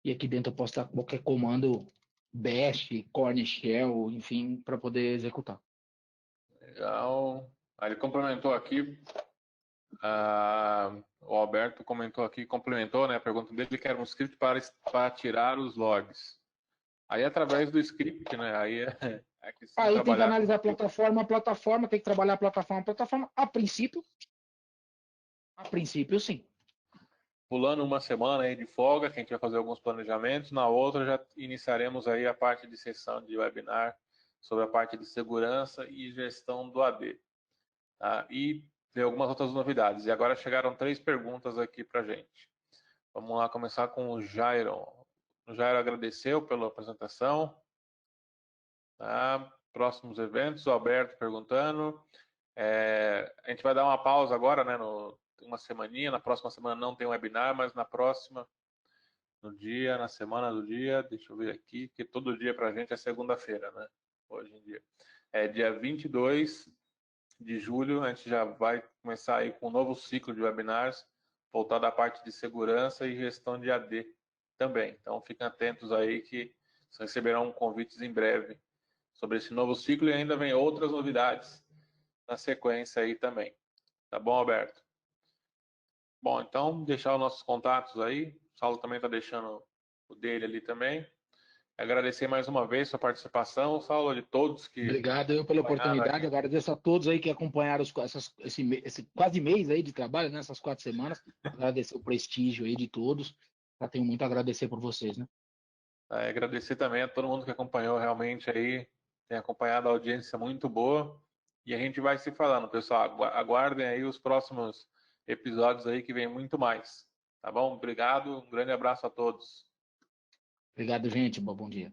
E aqui dentro eu posso dar qualquer comando bash, corn shell, enfim, para poder executar. Legal. Ele complementou aqui, o Alberto comentou aqui, complementou, né, a pergunta dele, que era um script para tirar os logs. Aí através do script, né? Aí é questão de Aí tem que trabalhar com analisar script. a plataforma, tem que trabalhar a plataforma. A princípio, sim. Pulando uma semana aí de folga, que a gente vai fazer alguns planejamentos. Na outra já iniciaremos aí a parte de sessão de webinar sobre a parte de segurança e gestão do AD. Tá? E tem algumas outras novidades. E agora chegaram 3 perguntas aqui para gente. Vamos lá começar com o Jairon. O Jairo agradeceu pela apresentação. Tá? Próximos eventos, o Alberto perguntando. A gente vai dar uma pausa agora, né? Uma semaninha. Na próxima semana não tem webinar, mas na próxima, no dia, na semana do dia, deixa eu ver aqui, porque todo dia para a gente é segunda-feira, né? Hoje em dia. É dia 22 de julho, a gente já vai começar aí com um novo ciclo de webinars voltado à parte de segurança e gestão de AD também. Então, fiquem atentos aí que vocês receberão convites em breve sobre esse novo ciclo e ainda vem outras novidades na sequência aí também. Tá bom, Alberto? Bom, então, deixar os nossos contatos aí. O Saulo também está deixando o dele ali também. Agradecer mais uma vez sua participação, Saulo, de todos que Obrigado eu pela acompanharam oportunidade. aí. Agradeço a todos aí que acompanharam esse quase mês aí de trabalho, né? Essas 4 semanas. Agradecer o prestígio aí de todos. Eu tenho muito a agradecer por vocês, né? Agradecer também a todo mundo que acompanhou realmente aí, tem acompanhado a audiência muito boa. E a gente vai se falando, pessoal. Aguardem aí os próximos episódios aí que vem muito mais. Tá bom? Obrigado, um grande abraço a todos. Obrigado, gente. Bom dia.